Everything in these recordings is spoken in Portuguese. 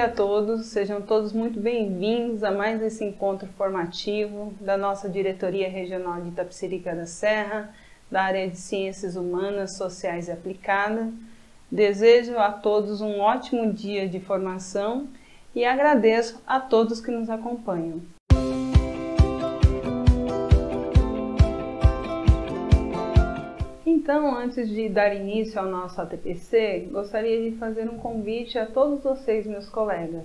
a todos, sejam todos muito bem-vindos a mais esse encontro formativo da nossa Diretoria Regional de Itapecerica da Serra, da área de Ciências Humanas, Sociais e Aplicadas. Desejo a todos um ótimo dia de formação e agradeço a todos que nos acompanham. Então, antes de dar início ao nosso ATPC, gostaria de fazer um convite a todos vocês, meus colegas.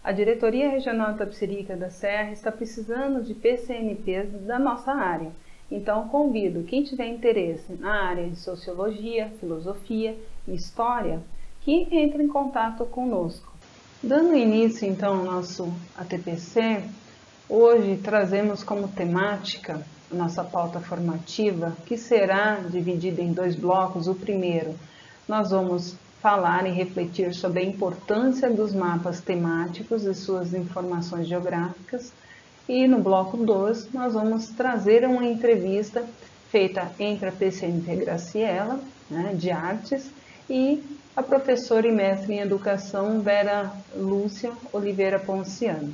A Diretoria Regional de Itapecerica da Serra está precisando de PCNPs da nossa área. Então, convido quem tiver interesse na área de Sociologia, Filosofia e História, que entre em contato conosco. Dando início, então, ao nosso ATPC, hoje trazemos como temática a nossa pauta formativa, que será dividida em dois blocos. O primeiro, nós vamos falar e refletir sobre a importância dos mapas temáticos e suas informações geográficas. E no bloco 2, nós vamos trazer uma entrevista feita entre a PCNP Graciela, de Artes, e a professora e mestre em Educação Vera Lúcia Oliveira Ponciano.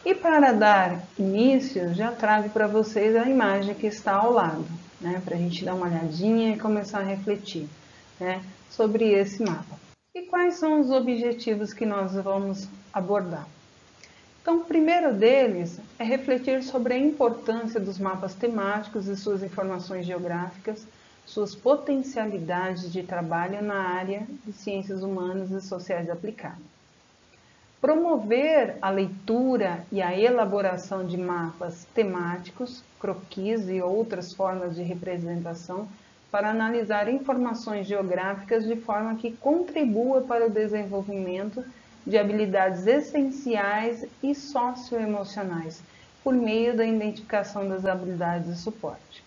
E para dar início, já trago para vocês a imagem que está ao lado, para a gente dar uma olhadinha e começar a refletir sobre esse mapa. E quais são os objetivos que nós vamos abordar? Então, o primeiro deles é refletir sobre a importância dos mapas temáticos e suas informações geográficas, suas potencialidades de trabalho na área de Ciências Humanas e Sociais Aplicadas. Promover a leitura e a elaboração de mapas temáticos, croquis e outras formas de representação para analisar informações geográficas de forma que contribua para o desenvolvimento de habilidades essenciais e socioemocionais, por meio da identificação das habilidades de suporte.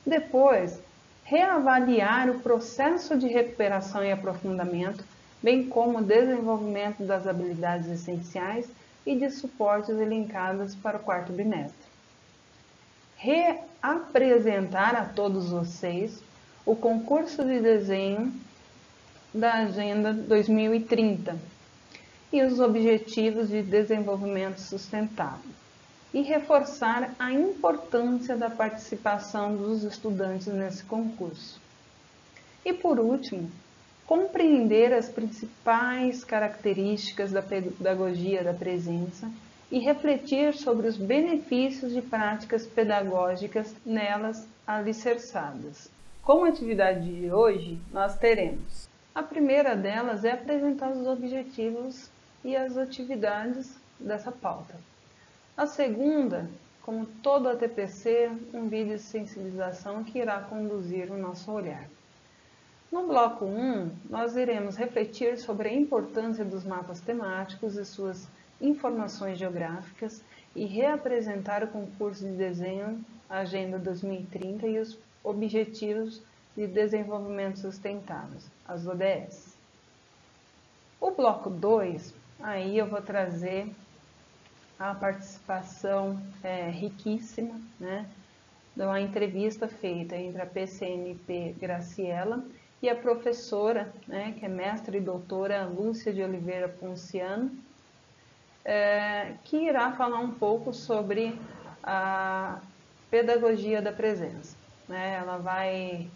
Depois, reavaliar o processo de recuperação e aprofundamento, bem como o desenvolvimento das habilidades essenciais e de suportes elencadas para o quarto bimestre. Reapresentar a todos vocês o concurso de desenho da Agenda 2030 e os Objetivos de Desenvolvimento Sustentável, e reforçar a importância da participação dos estudantes nesse concurso. E por último, compreender as principais características da pedagogia da presença e refletir sobre os benefícios de práticas pedagógicas nelas alicerçadas. Como atividade de hoje, nós teremos: a primeira delas é apresentar os objetivos e as atividades dessa pauta. A segunda, como todo ATPC, um vídeo de sensibilização que irá conduzir o nosso olhar. No bloco 1, nós iremos refletir sobre a importância dos mapas temáticos e suas informações geográficas e reapresentar o concurso de desenho, a Agenda 2030 e os Objetivos de Desenvolvimento Sustentável, as ODS. O bloco 2, aí eu vou trazer a participação riquíssima, de uma entrevista feita entre a PCNP Graciela e a professora, que é mestre e doutora Lúcia de Oliveira Ponciano, que irá falar um pouco sobre a pedagogia da presença. Ela vai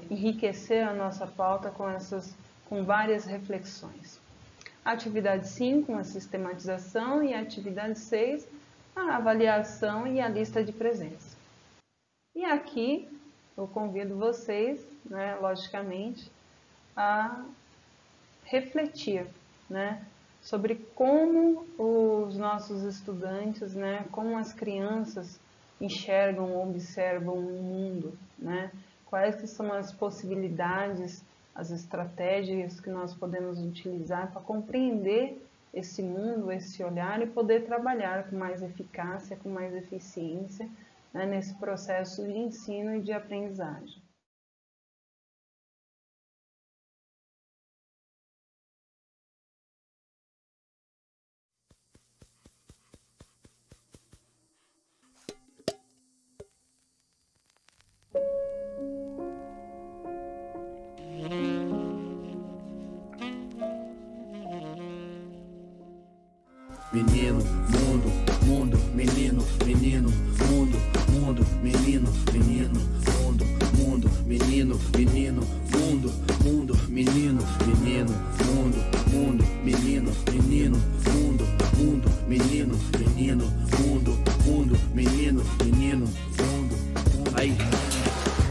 enriquecer a nossa pauta com várias reflexões. A atividade 5, a sistematização, e a atividade 6, a avaliação e a lista de presença. E aqui eu convido vocês, logicamente, a refletir, sobre como os nossos estudantes, como as crianças enxergam ou observam o mundo, quais que são as possibilidades, as estratégias que nós podemos utilizar para compreender esse mundo, esse olhar, e poder trabalhar com mais eficácia, com mais eficiência, nesse processo de ensino e de aprendizagem. menino, mundo, mundo, menino, menino, mundo, mundo, menino, menino, mundo, mundo, menino, menino, mundo, mundo, menino, menino, mundo, mundo, menino, menino, mundo, mundo, menino, menino, mundo, mundo, menino, menino, mundo. Aí,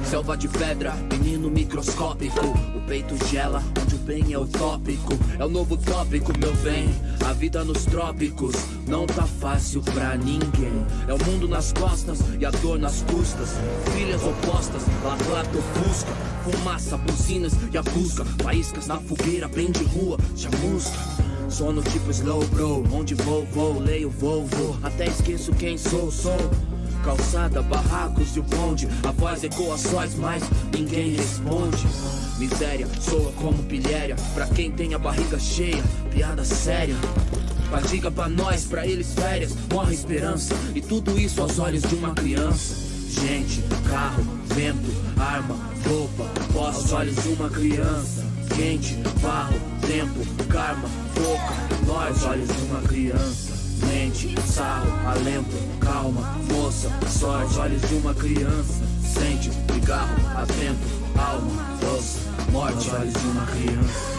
selva de pedra, menino microscópico. O peito gela, onde o bem é utópico. É o novo tópico, meu bem. A vida nos trópicos não tá fácil pra ninguém. É o mundo nas costas e a dor nas custas. Filhas opostas, lado busca. Fumaça, buzinas e a busca. Faíscas na fogueira, bem de rua, chamusca. Sono tipo slow bro, onde vou, leio vou, até esqueço quem sou. Calçada, barracos e o bonde. A voz ecoa sóis, mas ninguém responde. Miséria soa como pilhéria pra quem tem a barriga cheia, piada séria. Fadiga pra nós, pra eles férias. Morre esperança, e tudo isso aos olhos de uma criança. Gente, carro, vento, arma, roupa, posse aos olhos de uma criança. Quente, barro, tempo, karma, boca, nós aos olhos de uma criança. Mente, sarro, alento, calma, moça, sorte, aos olhos de uma criança. Sente, cigarro, atento, alma, força, morte, aos olhos de uma criança.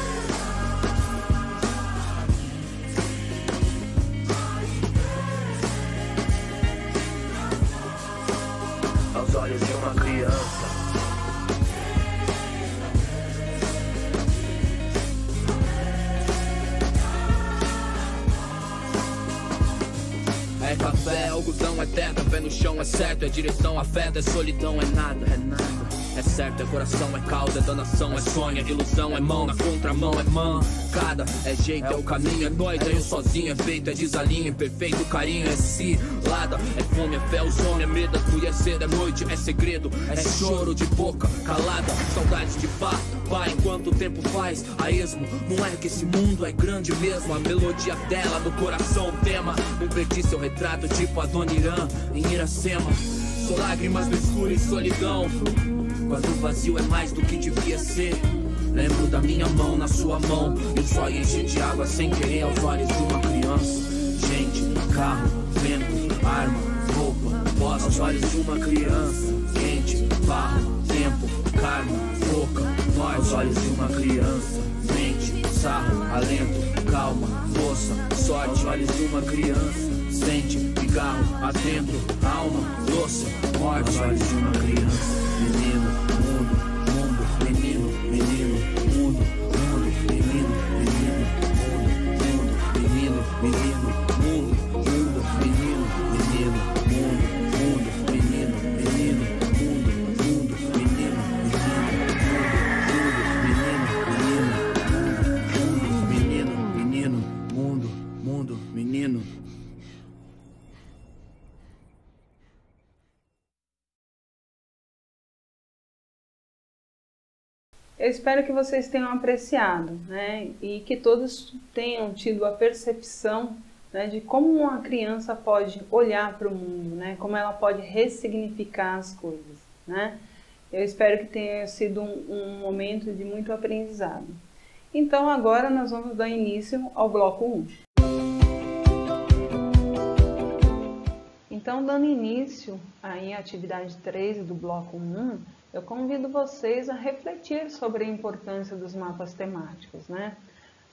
Aos olhos de uma criança. É café, é algodão, é terra, pé no chão, é certo, é direção, afeta, é solidão, é nada, é nada. É certo, é coração, é causa, é danação, é sonho, é ilusão, é mão, na contramão, é mancada. É jeito, é o caminho, é nós, é eu sozinho, é feito, é desalinho, perfeito, carinho, é cilada. É fome, é fé, o sono, é medo, é fui, é cedo, é noite, é segredo, é choro de boca calada, saudade de pá. Pai, quanto tempo faz a esmo? Não é que esse mundo é grande mesmo. A melodia dela no coração tema. Não perdi seu retrato tipo a Dona Irã em Iracema. Sou lágrimas no escuro e solidão. Quando o vazio é mais do que devia ser. Lembro da minha mão na sua mão. Eu só enchi de água sem querer aos olhos de uma criança. Gente, carro, vento, arma, roupa, posse aos olhos de uma criança. Quente, barro, tempo, karma, boca, nós aos olhos de uma criança. Mente, sarro, alento, calma, moça, sorte, olhos de uma criança. Sente, cigarro, atento, alma, louça, morte, olhos de uma criança. Menino, mundo, mundo, menino, menino, mundo, mundo, menino, menino, mundo, mundo, menino, menino, mundo, mundo, menino, menino, mundo, mundo, menino, menino, mundo, mundo, menino, menino, mundo, menino, menino, mundo, mundo, menino. Eu espero que vocês tenham apreciado, né? E que todos tenham tido a percepção, né, de como uma criança pode olhar para o mundo, né? Como ela pode ressignificar as coisas, né? Eu espero que tenha sido um momento de muito aprendizado. Então agora nós vamos dar início ao bloco 1. Então, dando início aí à atividade 3 do bloco 1, eu convido vocês a refletir sobre a importância dos mapas temáticos, né?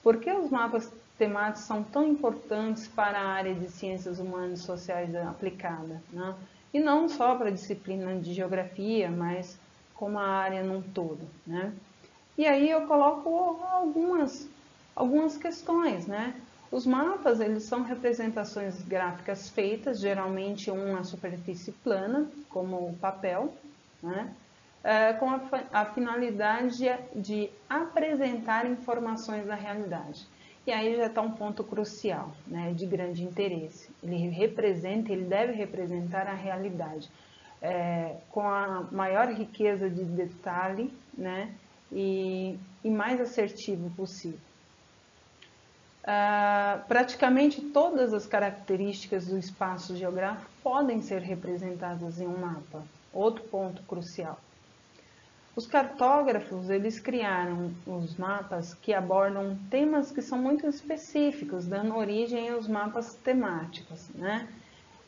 Por que os mapas temáticos são tão importantes para a área de ciências humanas e sociais aplicada, né? E não só para a disciplina de geografia, mas como a área num todo, né? E aí eu coloco algumas questões, né? Os mapas, eles são representações gráficas feitas, geralmente uma superfície plana, como o papel, né? Com a finalidade de apresentar informações da realidade. E aí já está um ponto crucial, né, de grande interesse. Ele deve representar a realidade com a maior riqueza de detalhe, né, e mais assertivo possível. Praticamente todas as características do espaço geográfico podem ser representadas em um mapa. Outro ponto crucial. Os cartógrafos, eles criaram os mapas que abordam temas que são muito específicos, dando origem aos mapas temáticos, né?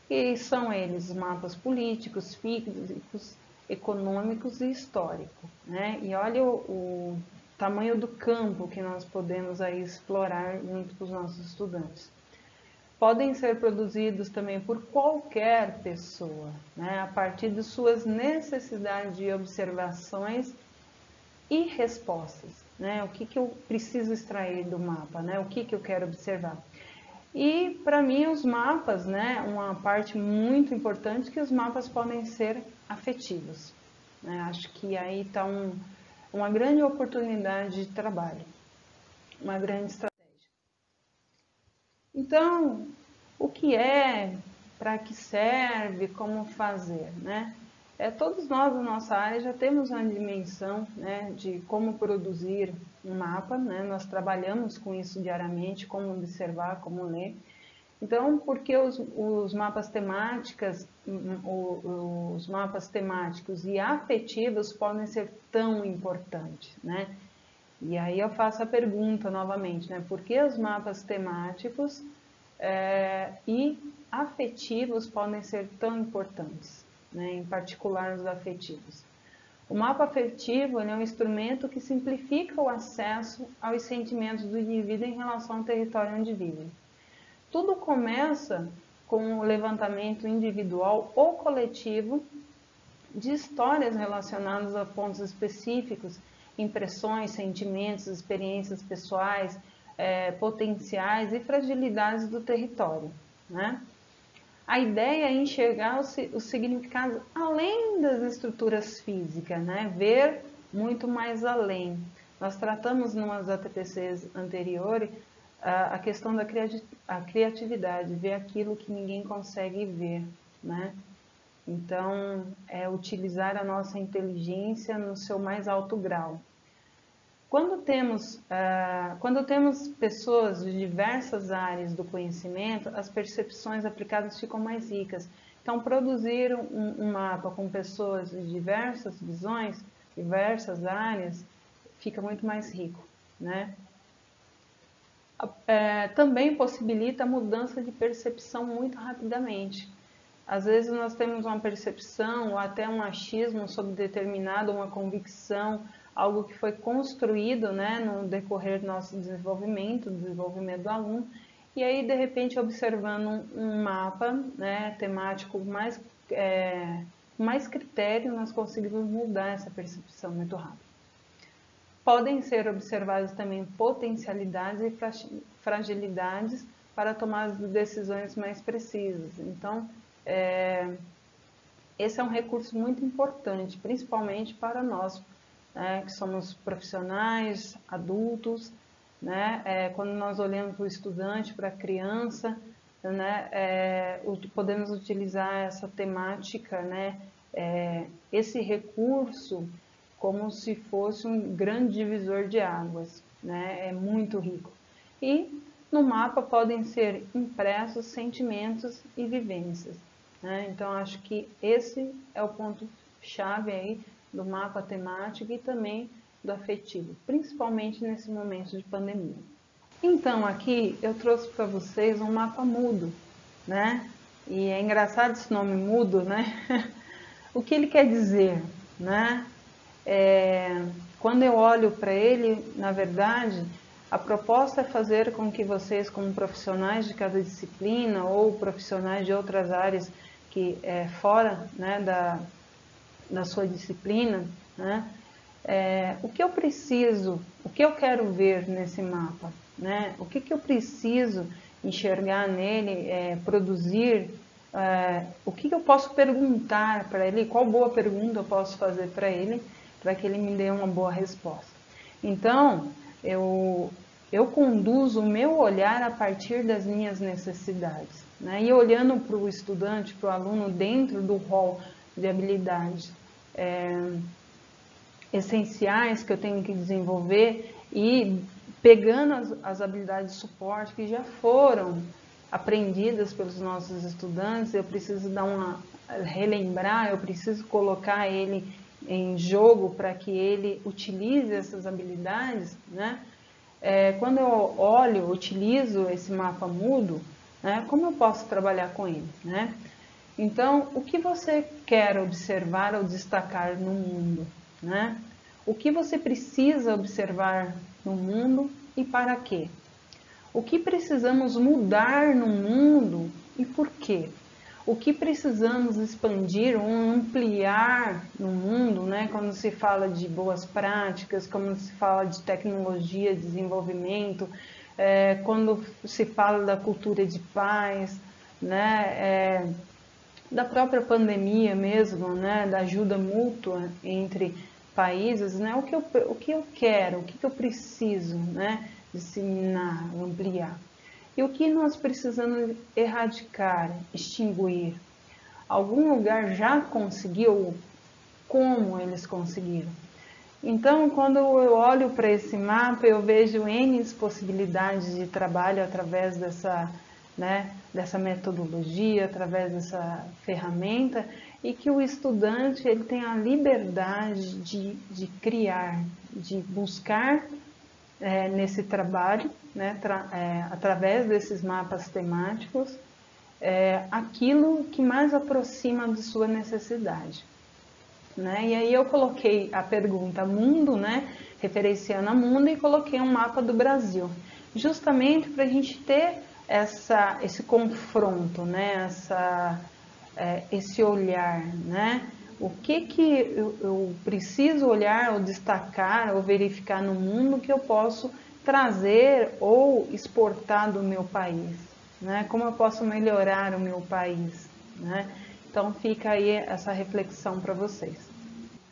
E são eles mapas políticos, físicos, econômicos e históricos, né? E olha o tamanho do campo que nós podemos aí explorar junto com os nossos estudantes. Podem ser produzidos também por qualquer pessoa, né? A partir de suas necessidades de observações e respostas, né? O que eu preciso extrair do mapa, né? O que eu quero observar. E para mim os mapas, né? Uma parte muito importante é que os mapas podem ser afetivos, né? Acho que aí está uma grande oportunidade de trabalho, uma grande estratégia. Então, o que é, para que serve, como fazer, né? Todos nós, na nossa área, já temos uma dimensão, né, de como produzir um mapa, né? Nós trabalhamos com isso diariamente, como observar, como ler. Então, por que os mapas temáticos e afetivos podem ser tão importantes, né? E aí eu faço a pergunta novamente, né? Por que os mapas temáticos e afetivos podem ser tão importantes, né? Em particular os afetivos? O mapa afetivo é um instrumento que simplifica o acesso aos sentimentos do indivíduo em relação ao território onde vive. Tudo começa com o levantamento individual ou coletivo de histórias relacionadas a pontos específicos, impressões, sentimentos, experiências pessoais, potenciais e fragilidades do território, né? A ideia é enxergar o significado além das estruturas físicas, né? Ver muito mais além. Nós tratamos nas ATPCs anteriores a questão da criatividade, ver aquilo que ninguém consegue ver, né? Então, utilizar a nossa inteligência no seu mais alto grau. Quando temos pessoas de diversas áreas do conhecimento, as percepções aplicadas ficam mais ricas. Então, produzir um mapa com pessoas de diversas visões, diversas áreas, fica muito mais rico, né? Também possibilita a mudança de percepção muito rapidamente. Às vezes nós temos uma percepção ou até um achismo sobre determinado, uma convicção, algo que foi construído, né, no decorrer do nosso desenvolvimento, do desenvolvimento do aluno, e aí de repente observando um mapa, né, temático mais critério, nós conseguimos mudar essa percepção muito rápido. Podem ser observadas também potencialidades e fragilidades para tomar decisões mais precisas. Então, esse é um recurso muito importante, principalmente para nós, né, que somos profissionais, adultos, né, quando nós olhamos para o estudante, para a criança, né, podemos utilizar essa temática, né, esse recurso como se fosse um grande divisor de águas, né, é muito rico. E no mapa podem ser impressos sentimentos e vivências, né? Então, acho que esse é o ponto-chave aí do mapa temático e também do afetivo, principalmente nesse momento de pandemia. Então, aqui eu trouxe para vocês um mapa mudo, né? E é engraçado esse nome mudo, né? O que ele quer dizer, né? Quando eu olho para ele, na verdade, a proposta é fazer com que vocês, como profissionais de cada disciplina ou profissionais de outras áreas que fora, né, da sua disciplina, né, o que eu preciso, o que eu quero ver nesse mapa, né, o que eu preciso enxergar nele, produzir, o que eu posso perguntar para ele, qual boa pergunta eu posso fazer para ele que ele me dê uma boa resposta. Então, eu conduzo o meu olhar a partir das minhas necessidades, né? E olhando para o estudante, para o aluno, dentro do rol de habilidades essenciais que eu tenho que desenvolver e pegando as habilidades de suporte que já foram aprendidas pelos nossos estudantes, eu preciso relembrar, eu preciso colocar ele em jogo para que ele utilize essas habilidades, né? Quando eu olho, utilizo esse mapa mudo, né? Como eu posso trabalhar com ele, né? Então, o que você quer observar ou destacar no mundo, né? O que você precisa observar no mundo e para quê? O que precisamos mudar no mundo e por quê? O que precisamos expandir ou ampliar no mundo, né? Quando se fala de boas práticas, quando se fala de tecnologia, desenvolvimento, quando se fala da cultura de paz, né? Da própria pandemia mesmo, né? Da ajuda mútua entre países, né? O que eu quero, o que eu preciso, né? Disseminar, ampliar. E o que nós precisamos erradicar, extinguir? Algum lugar já conseguiu? Como eles conseguiram? Então, quando eu olho para esse mapa, eu vejo N possibilidades de trabalho através dessa, né, dessa metodologia, através dessa ferramenta, e que o estudante ele tem a liberdade de criar, de buscar nesse trabalho, né, através desses mapas temáticos, aquilo que mais aproxima de sua necessidade. Né? E aí eu coloquei a pergunta mundo, né, referenciando a mundo, e coloquei um mapa do Brasil, justamente para a gente ter esse confronto, né, esse olhar, né? O que eu preciso olhar ou destacar ou verificar no mundo que eu posso trazer ou exportar do meu país, né? Como eu posso melhorar o meu país, né? Então fica aí essa reflexão para vocês.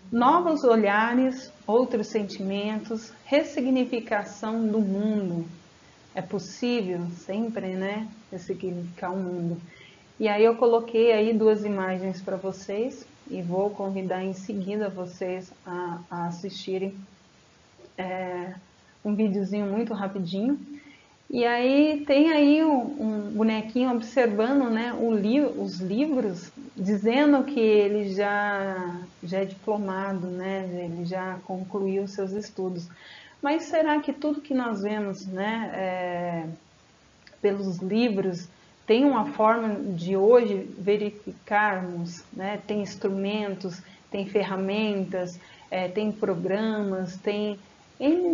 Novos olhares, outros sentimentos, ressignificação do mundo. É possível sempre, né? Ressignificar o mundo. E aí eu coloquei aí 2 imagens para vocês e vou convidar em seguida vocês a assistirem um videozinho muito rapidinho. E aí tem aí um bonequinho observando, né, os livros, dizendo que ele já é diplomado, né, ele já concluiu seus estudos. Mas será que tudo que nós vemos, né, pelos livros, tem uma forma de hoje verificarmos, né? Tem instrumentos, tem ferramentas, tem programas, tem N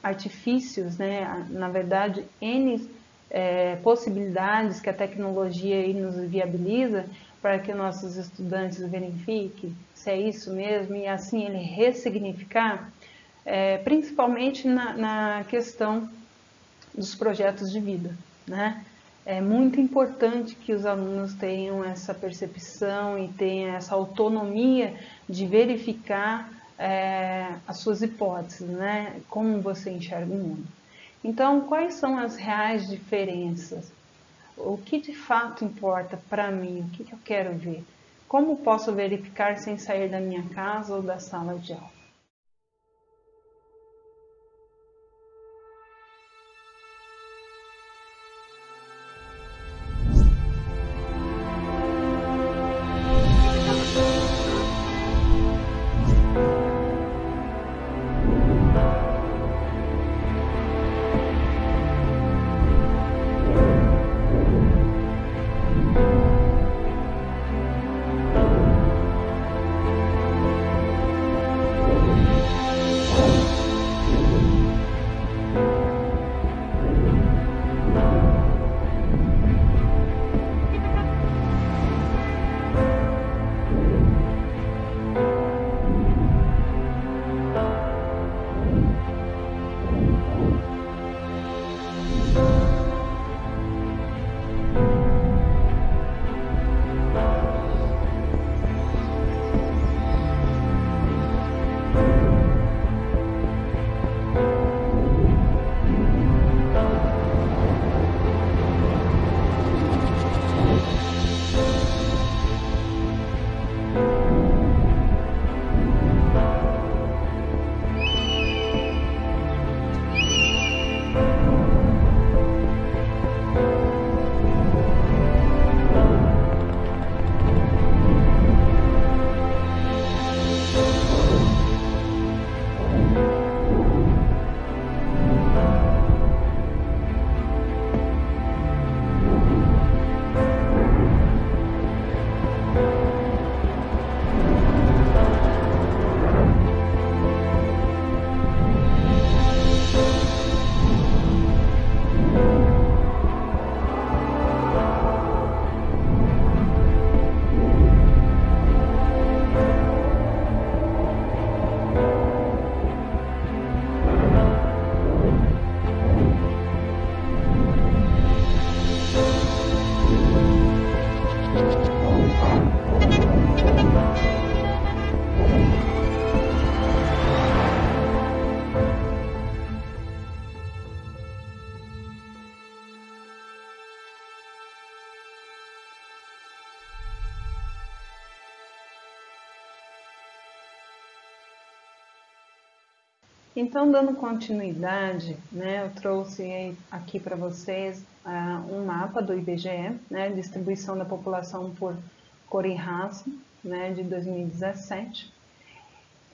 artifícios, né? Na verdade, N possibilidades que a tecnologia aí nos viabiliza para que nossos estudantes verifiquem se é isso mesmo e assim ele ressignificar, principalmente na questão dos projetos de vida, né? É muito importante que os alunos tenham essa percepção e tenham essa autonomia de verificar as suas hipóteses, né? Como você enxerga o mundo. Então, quais são as reais diferenças? O que de fato importa para mim? O que eu quero ver? Como posso verificar sem sair da minha casa ou da sala de aula? Então, dando continuidade, né, eu trouxe aqui para vocês um mapa do IBGE, né, distribuição da população por cor e raça, né, de 2017,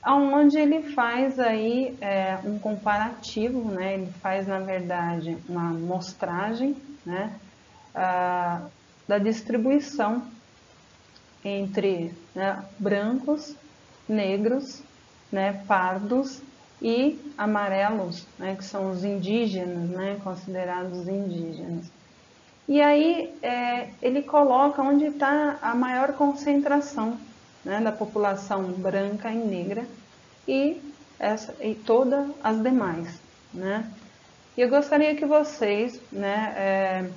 onde ele faz aí um comparativo, né, ele faz, na verdade, uma mostragem, né, da distribuição entre, né, brancos, negros, né, pardos e amarelos, né, que são os indígenas, né, considerados indígenas. E aí ele coloca onde está a maior concentração, né, da população branca e negra e todas as demais, né. E eu gostaria que vocês, né,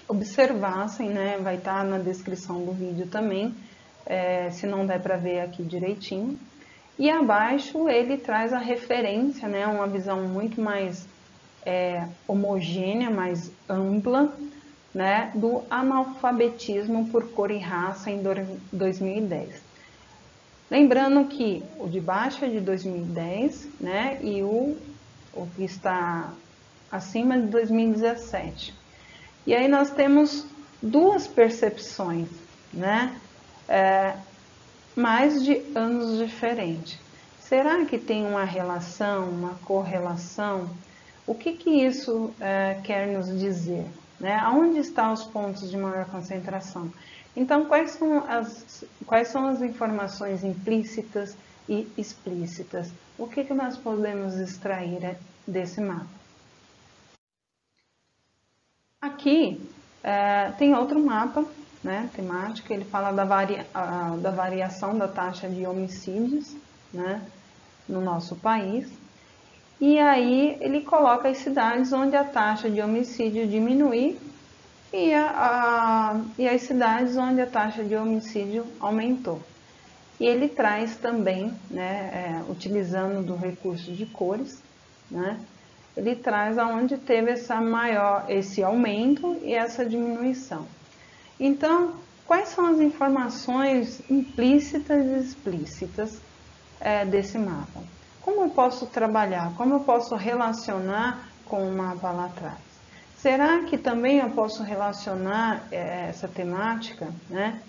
observassem, né, vai estar na descrição do vídeo também, se não der para ver aqui direitinho. E abaixo ele traz a referência, né, uma visão muito mais homogênea, mais ampla, né, do analfabetismo por cor e raça em 2010. Lembrando que o de baixo é de 2010, né, e o que está acima de 2017. E aí nós temos duas percepções, né, mas de anos diferentes. Será que tem uma relação, uma correlação? O que isso quer nos dizer? Né? Aonde estão os pontos de maior concentração? Então, quais são as informações implícitas e explícitas? O que nós podemos extrair desse mapa? Aqui tem outro mapa, né, temática, ele fala da variação da taxa de homicídios, né, no nosso país. E aí ele coloca as cidades onde a taxa de homicídio diminui e as cidades onde a taxa de homicídio aumentou. E ele traz também, né, utilizando do recurso de cores, né, ele traz aonde teve esse aumento e essa diminuição. Então, quais são as informações implícitas e explícitas desse mapa? Como eu posso trabalhar? Como eu posso relacionar com o mapa lá atrás? Será que também eu posso relacionar essa temática, né,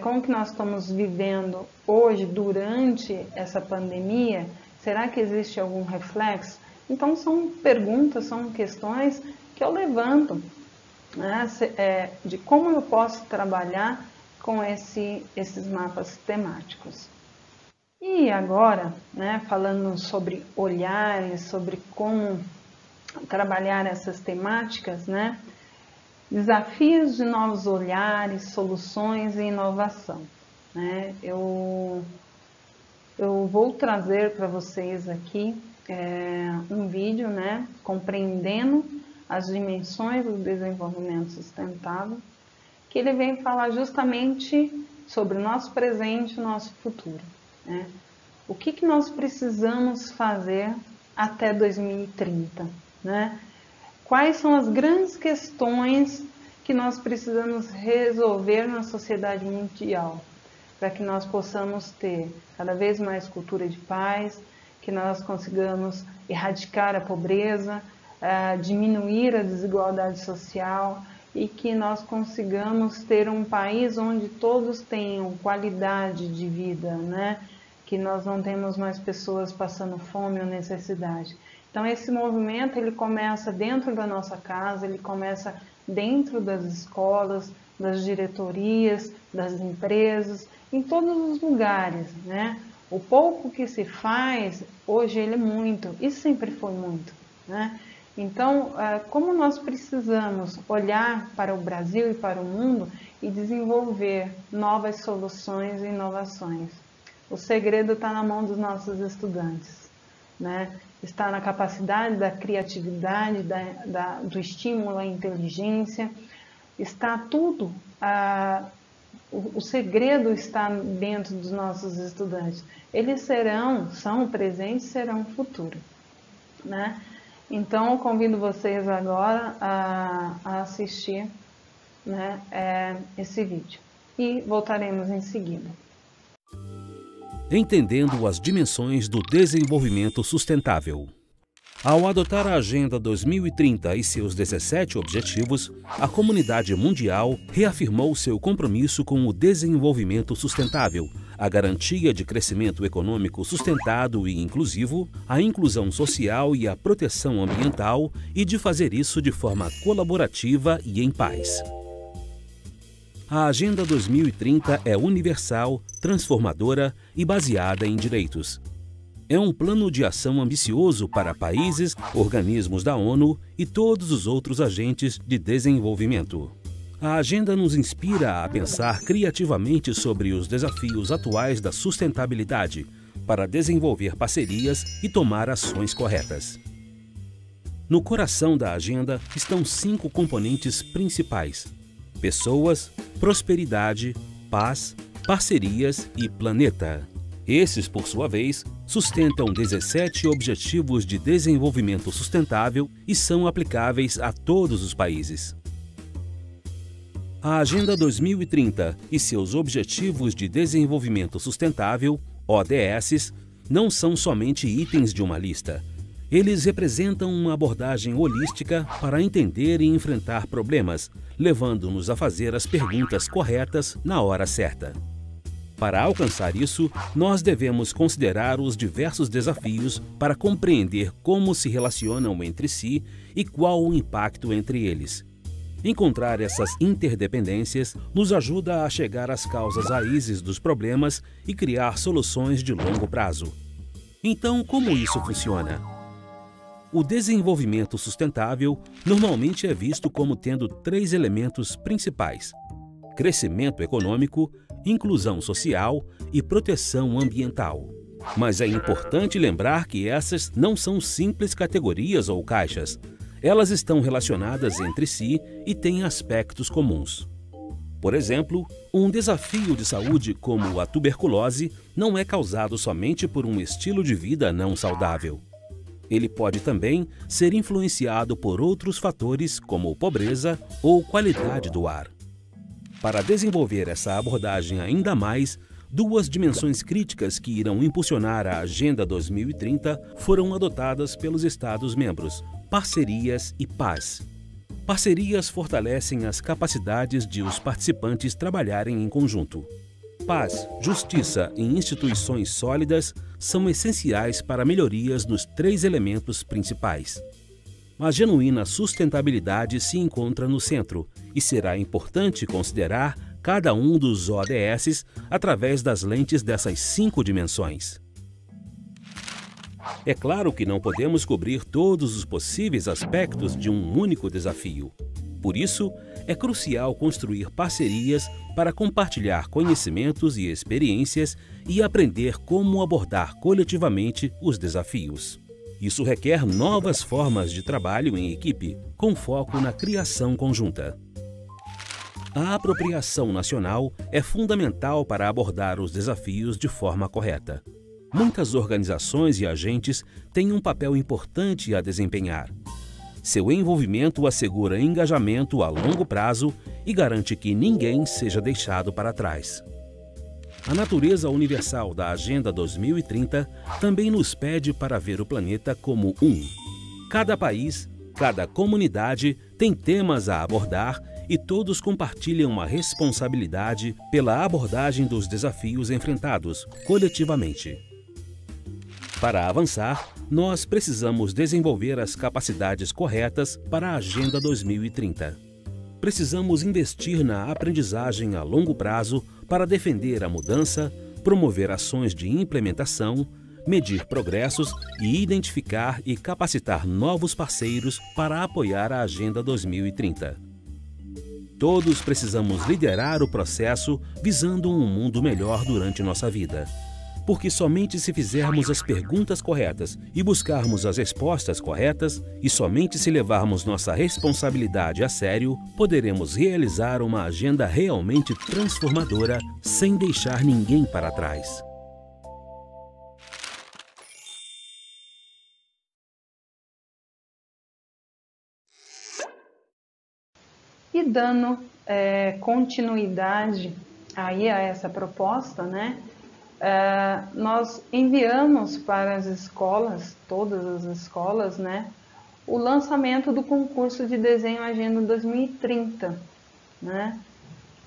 com o que nós estamos vivendo hoje, durante essa pandemia? Será que existe algum reflexo? Então, são perguntas, são questões que eu levanto, né, de como eu posso trabalhar com esses mapas temáticos. E agora, né, falando sobre olhares, sobre como trabalhar essas temáticas, né, desafios de novos olhares, soluções e inovação, né, eu vou trazer para vocês aqui um vídeo, né, compreendendo as dimensões do desenvolvimento sustentável, que ele vem falar justamente sobre o nosso presente e o nosso futuro, né? O que nós precisamos fazer até 2030, né? Quais são as grandes questões que nós precisamos resolver na sociedade mundial, para que nós possamos ter cada vez mais cultura de paz, que nós consigamos erradicar a pobreza, diminuir a desigualdade social e que nós consigamos ter um país onde todos tenham qualidade de vida, né? Que nós não temos mais pessoas passando fome ou necessidade. Então esse movimento ele começa dentro da nossa casa, ele começa dentro das escolas, das diretorias, das empresas, em todos os lugares, né? O pouco que se faz, hoje ele é muito, e sempre foi muito, né? Então, como nós precisamos olhar para o Brasil e para o mundo e desenvolver novas soluções e inovações? O segredo está na mão dos nossos estudantes, né? Está na capacidade da criatividade, do estímulo à inteligência, está tudo, o segredo está dentro dos nossos estudantes. Eles são presentes, serão futuro, né? Então, eu convido vocês agora a assistir, né, esse vídeo. E voltaremos em seguida. entendendo as dimensões do desenvolvimento sustentável. Ao adotar a Agenda 2030 e seus 17 objetivos, a comunidade mundial reafirmou seu compromisso com o desenvolvimento sustentável, a garantia de crescimento econômico sustentado e inclusivo, a inclusão social e a proteção ambiental, e de fazer isso de forma colaborativa e em paz. A Agenda 2030 é universal, transformadora e baseada em direitos. É um plano de ação ambicioso para países, organismos da ONU e todos os outros agentes de desenvolvimento. A agenda nos inspira a pensar criativamente sobre os desafios atuais da sustentabilidade, para desenvolver parcerias e tomar ações corretas. No coração da agenda estão 5 componentes principais: pessoas, prosperidade, paz, parcerias e planeta. Esses, por sua vez, sustentam 17 Objetivos de Desenvolvimento Sustentável e são aplicáveis a todos os países. A Agenda 2030 e seus Objetivos de Desenvolvimento Sustentável, ODS, não são somente itens de uma lista. Eles representam uma abordagem holística para entender e enfrentar problemas, levando-nos a fazer as perguntas corretas na hora certa. Para alcançar isso, nós devemos considerar os diversos desafios para compreender como se relacionam entre si e qual o impacto entre eles. Encontrar essas interdependências nos ajuda a chegar às causas raízes dos problemas e criar soluções de longo prazo. Então, como isso funciona? O desenvolvimento sustentável normalmente é visto como tendo 3 elementos principais: crescimento econômico, inclusão social e proteção ambiental. Mas é importante lembrar que essas não são simples categorias ou caixas. Elas estão relacionadas entre si e têm aspectos comuns. Por exemplo, um desafio de saúde como a tuberculose não é causado somente por um estilo de vida não saudável. Ele pode também ser influenciado por outros fatores como pobreza ou qualidade do ar. Para desenvolver essa abordagem ainda mais, 2 dimensões críticas que irão impulsionar a Agenda 2030 foram adotadas pelos Estados-membros: parcerias e paz. Parcerias fortalecem as capacidades de os participantes trabalharem em conjunto. Paz, justiça e instituições sólidas são essenciais para melhorias nos 3 elementos principais. A genuína sustentabilidade se encontra no centro e será importante considerar cada um dos ODS através das lentes dessas 5 dimensões. É claro que não podemos cobrir todos os possíveis aspectos de um único desafio. Por isso, é crucial construir parcerias para compartilhar conhecimentos e experiências e aprender como abordar coletivamente os desafios. Isso requer novas formas de trabalho em equipe, com foco na criação conjunta. A apropriação nacional é fundamental para abordar os desafios de forma correta. Muitas organizações e agentes têm um papel importante a desempenhar. Seu envolvimento assegura engajamento a longo prazo e garante que ninguém seja deixado para trás. A natureza universal da Agenda 2030 também nos pede para ver o planeta como um. Cada país, cada comunidade tem temas a abordar e todos compartilham uma responsabilidade pela abordagem dos desafios enfrentados coletivamente. Para avançar, nós precisamos desenvolver as capacidades corretas para a Agenda 2030. Precisamos investir na aprendizagem a longo prazo para defender a mudança, promover ações de implementação, medir progressos e identificar e capacitar novos parceiros para apoiar a Agenda 2030. Todos precisamos liderar o processo visando um mundo melhor durante nossa vida. Porque somente se fizermos as perguntas corretas e buscarmos as respostas corretas, e somente se levarmos nossa responsabilidade a sério, poderemos realizar uma agenda realmente transformadora sem deixar ninguém para trás. E dando continuidade aí a essa proposta, né? nós enviamos para as escolas, todas as escolas, né, o lançamento do concurso de desenho Agenda 2030, né,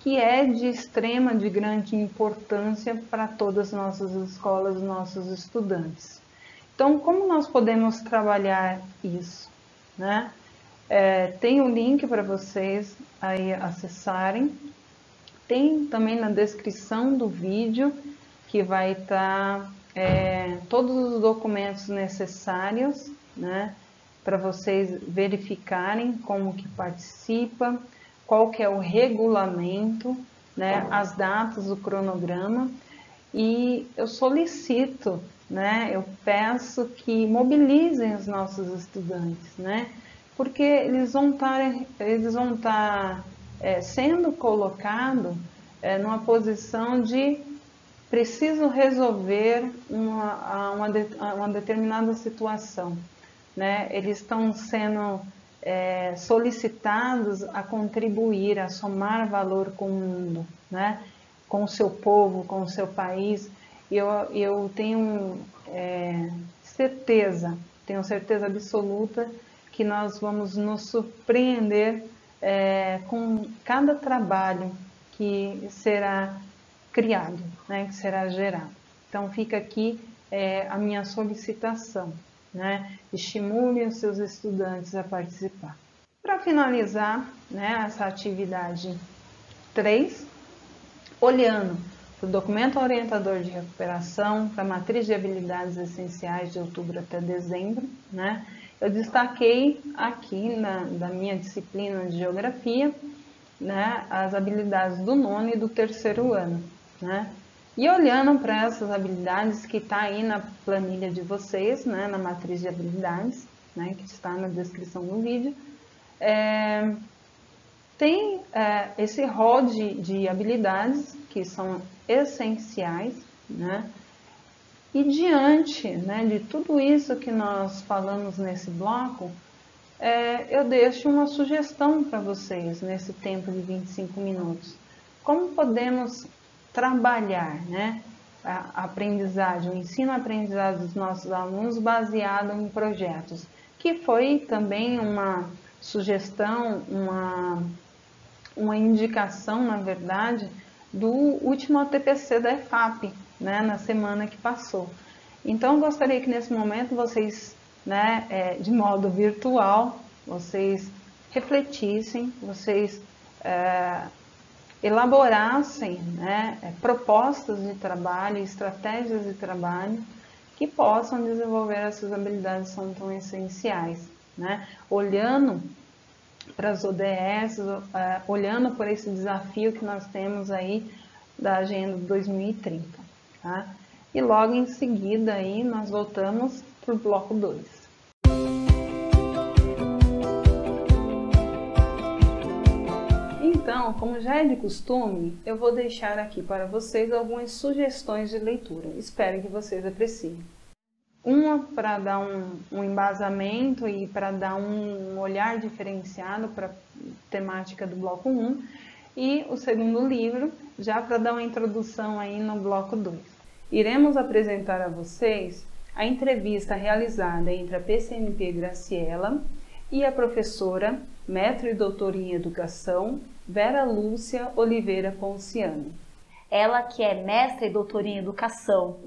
que é de grande importância para todas as nossas escolas, nossos estudantes. Então, como nós podemos trabalhar isso, né? Tem o link para vocês aí acessarem. Tem também na descrição do vídeo que vai estar todos os documentos necessários, né? Para vocês verificarem como que participa, qual que é o regulamento, né? As datas, o cronograma. E eu solicito, né? Eu peço que mobilizem os nossos estudantes, né? Porque eles vão estar sendo colocados numa posição de preciso resolver uma determinada situação, né? Eles estão sendo solicitados a contribuir, a somar valor com o mundo, né? Com o seu povo, com o seu país. E eu tenho certeza absoluta que nós vamos nos surpreender com cada trabalho que será criado, né, que será gerado. Então fica aqui a minha solicitação, né, estimule os seus estudantes a participar. Para finalizar, né, essa atividade 3, olhando para o documento orientador de recuperação, para a matriz de habilidades essenciais de outubro até dezembro, né, eu destaquei aqui da minha disciplina de geografia, né, as habilidades do 9º e do 3º ano, né? E olhando para essas habilidades que está aí na planilha de vocês, né, na matriz de habilidades, né, que está na descrição do vídeo, tem esse rol de habilidades que são essenciais, né? E diante, né, de tudo isso que nós falamos nesse bloco, eu deixo uma sugestão para vocês nesse tempo de 25 minutos. Como podemos trabalhar, né, a aprendizagem, o ensino-aprendizagem dos nossos alunos baseado em projetos, que foi também uma sugestão, uma indicação, na verdade, do último TPC da EFAP, né, na semana que passou. Então, eu gostaria que nesse momento vocês, né, de modo virtual, vocês refletissem, vocês elaborassem, né, propostas de trabalho, estratégias de trabalho que possam desenvolver essas habilidades que são tão essenciais, né, olhando para as ODS, olhando por esse desafio que nós temos aí da Agenda 2030, tá? E logo em seguida aí nós voltamos para o bloco 2. Então, como já é de costume, eu vou deixar aqui para vocês algumas sugestões de leitura. Espero que vocês apreciem. Uma para dar um embasamento e para dar um olhar diferenciado para a temática do bloco 1. E o segundo livro, já para dar uma introdução aí no bloco 2. Iremos apresentar a vocês a entrevista realizada entre a PCMP Graciela e a professora, mestre e doutora em educação, Vera Lúcia Oliveira Ponciano. Ela que é mestre e doutora em educação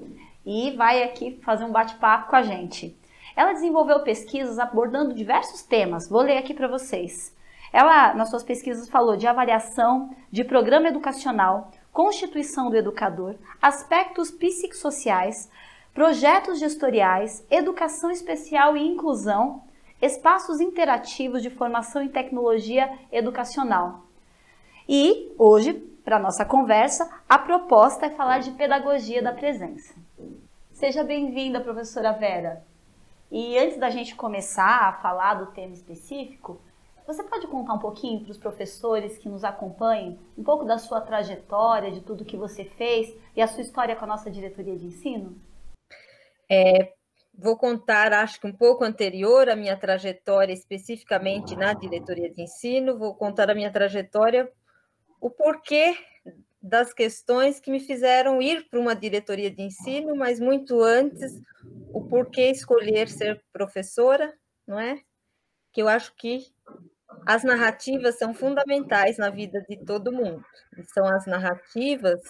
e vai aqui fazer um bate-papo com a gente. Ela desenvolveu pesquisas abordando diversos temas, vou ler aqui para vocês. Ela, nas suas pesquisas, falou de avaliação, de programa educacional, constituição do educador, aspectos psicossociais, projetos gestoriais, educação especial e inclusão, espaços interativos de formação em tecnologia educacional. E hoje, para a nossa conversa, a proposta é falar de pedagogia da presença. Seja bem-vinda, professora Vera. E antes da gente começar a falar do tema específico, você pode contar um pouquinho para os professores que nos acompanham, um pouco da sua trajetória, de tudo que você fez e a sua história com a nossa diretoria de ensino? Vou contar, acho que um pouco anterior, a minha trajetória especificamente na diretoria de ensino, vou contar a minha trajetória, o porquê das questões que me fizeram ir para uma diretoria de ensino, mas muito antes, o porquê escolher ser professora, não é? Que eu acho que as narrativas são fundamentais na vida de todo mundo. E são as narrativas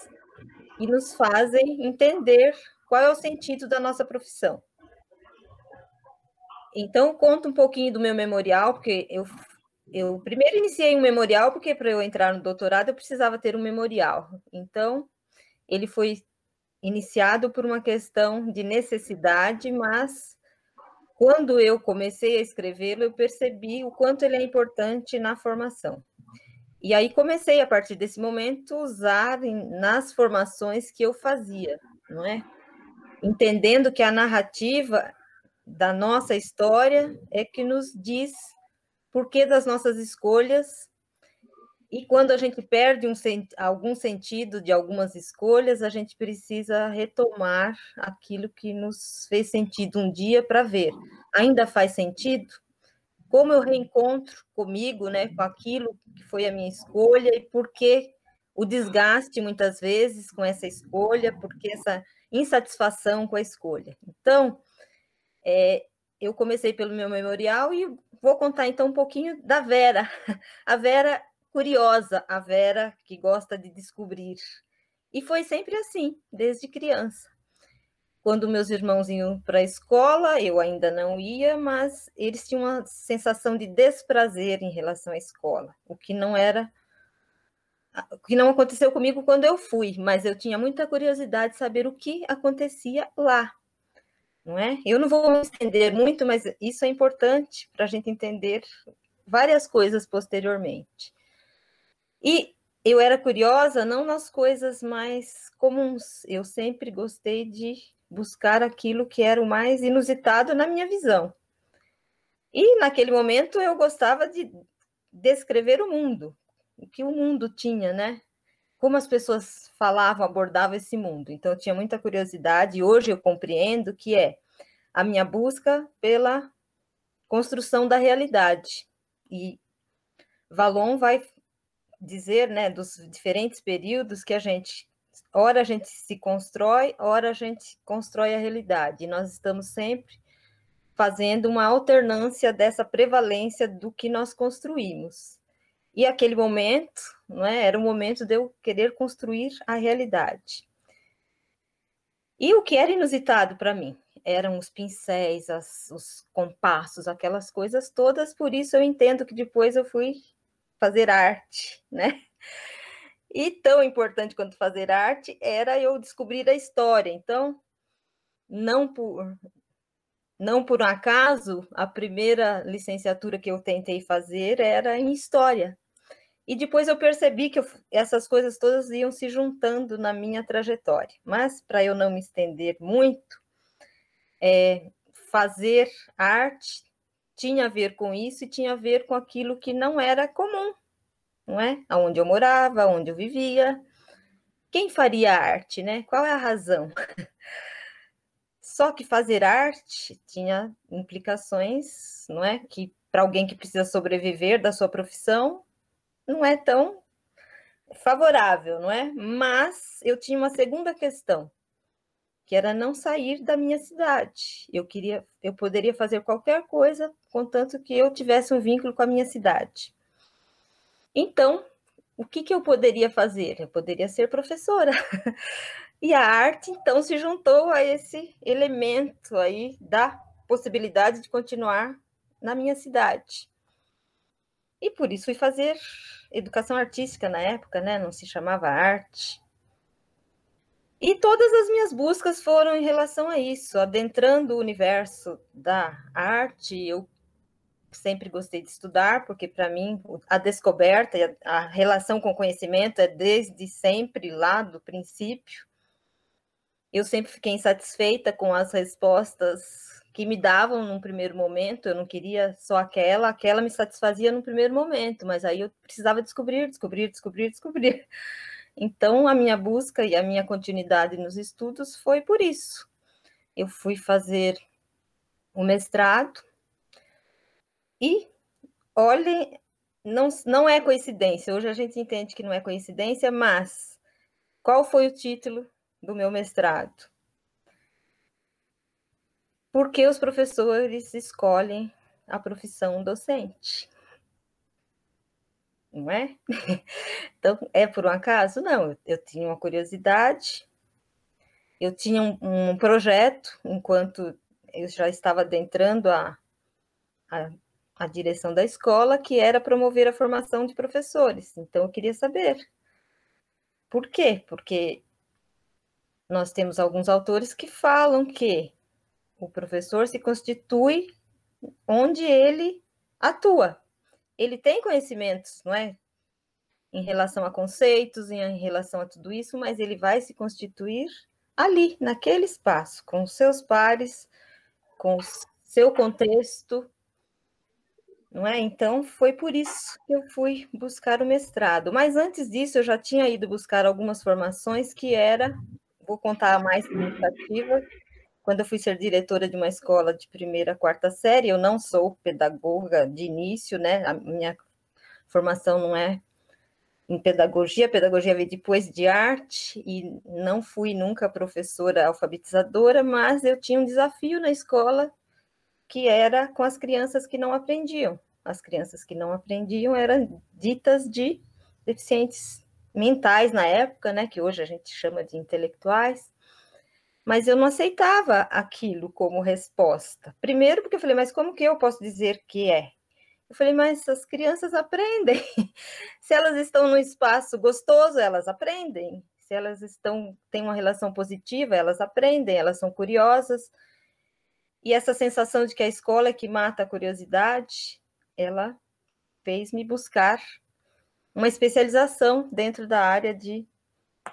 que nos fazem entender qual é o sentido da nossa profissão. Então, conto um pouquinho do meu memorial, porque eu primeiro iniciei um memorial, porque para eu entrar no doutorado eu precisava ter um memorial. Então, ele foi iniciado por uma questão de necessidade, mas quando eu comecei a escrevê-lo, eu percebi o quanto ele é importante na formação. E aí comecei, a partir desse momento, usar nas formações que eu fazia, não é? Entendendo que a narrativa da nossa história é que nos diz por que das nossas escolhas, e quando a gente perde algum sentido de algumas escolhas, a gente precisa retomar aquilo que nos fez sentido um dia para ver. Ainda faz sentido? Como eu reencontro comigo, né, com aquilo que foi a minha escolha, e por que o desgaste, muitas vezes, com essa escolha, porque essa insatisfação com a escolha. Então, eu comecei pelo meu memorial e vou contar, então, um pouquinho da Vera. A Vera curiosa, a Vera que gosta de descobrir. E foi sempre assim, desde criança. Quando meus irmãos iam para a escola, eu ainda não ia, mas eles tinham uma sensação de desprazer em relação à escola, o que não aconteceu comigo quando eu fui, mas eu tinha muita curiosidade de saber o que acontecia lá, não é? Eu não vou me estender muito, mas isso é importante para a gente entender várias coisas posteriormente. E eu era curiosa não nas coisas mais comuns, eu sempre gostei de buscar aquilo que era o mais inusitado na minha visão. E naquele momento eu gostava de descrever o mundo, o que o mundo tinha, né? Como as pessoas falavam, abordavam esse mundo. Então eu tinha muita curiosidade, e hoje eu compreendo que é a minha busca pela construção da realidade. E Vallon vai dizer, né, dos diferentes períodos que ora a gente se constrói, ora a gente constrói a realidade. E nós estamos sempre fazendo uma alternância dessa prevalência do que nós construímos. E aquele momento, não é, era o momento de eu querer construir a realidade. E o que era inusitado para mim eram os pincéis, os compassos, aquelas coisas todas. Por isso eu entendo que depois eu fui fazer arte, né? E tão importante quanto fazer arte era eu descobrir a história. Então, não por um acaso, a primeira licenciatura que eu tentei fazer era em História. E depois eu percebi que essas coisas todas iam se juntando na minha trajetória. Mas, para eu não me estender muito, fazer arte tinha a ver com isso e tinha a ver com aquilo que não era comum, não é? Onde eu morava, onde eu vivia. Quem faria arte, né? Qual é a razão? Só que fazer arte tinha implicações, não é? Que para alguém que precisa sobreviver da sua profissão, não é tão favorável, não é? Mas eu tinha uma segunda questão, que era não sair da minha cidade. Eu poderia fazer qualquer coisa, contanto que eu tivesse um vínculo com a minha cidade. Então, o que eu poderia fazer? Eu poderia ser professora. E a arte, então, se juntou a esse elemento aí da possibilidade de continuar na minha cidade. E por isso fui fazer educação artística na época, né? Não se chamava arte. E todas as minhas buscas foram em relação a isso, adentrando o universo da arte. Eu sempre gostei de estudar, porque para mim a descoberta e a relação com o conhecimento é desde sempre, lá do princípio. Eu sempre fiquei insatisfeita com as respostas que me davam num primeiro momento. Eu não queria só aquela me satisfazia num primeiro momento, mas aí eu precisava descobrir. Então, a minha busca e a minha continuidade nos estudos foi por isso. Eu fui fazer o mestrado e, olhem, não é coincidência. Hoje a gente entende que não é coincidência, mas Qual foi o título do meu mestrado? Por que os professores escolhem a profissão docente? Não é? Então, é por um acaso? Não, eu tinha uma curiosidade, eu tinha um projeto, enquanto eu já estava adentrando a direção da escola, que era promover a formação de professores. Então, eu queria saber por quê? Porque nós temos alguns autores que falam que o professor se constitui onde ele atua. Ele tem conhecimentos, não é? Em relação a conceitos, em relação a tudo isso, mas ele vai se constituir ali, naquele espaço, com os seus pares, com o seu contexto, não é? Então, foi por isso que eu fui buscar o mestrado. Mas antes disso, eu já tinha ido buscar algumas formações que era, vou contar a mais significativa, quando eu fui ser diretora de uma escola de primeira a quarta série, eu não sou pedagoga de início, né? A minha formação não é em pedagogia, a pedagogia veio depois de arte, e não fui nunca professora alfabetizadora, mas eu tinha um desafio na escola, que era com as crianças que não aprendiam. As crianças que não aprendiam eram ditas de deficientes mentais na época, né, que hoje a gente chama de intelectuais, mas eu não aceitava aquilo como resposta. Primeiro porque eu falei, mas como que eu posso dizer que é? Eu falei, mas as crianças aprendem. Se elas estão num espaço gostoso, elas aprendem. Se elas têm uma relação positiva, elas aprendem, elas são curiosas. E essa sensação de que a escola é que mata a curiosidade, ela fez-me buscar uma especialização dentro da área de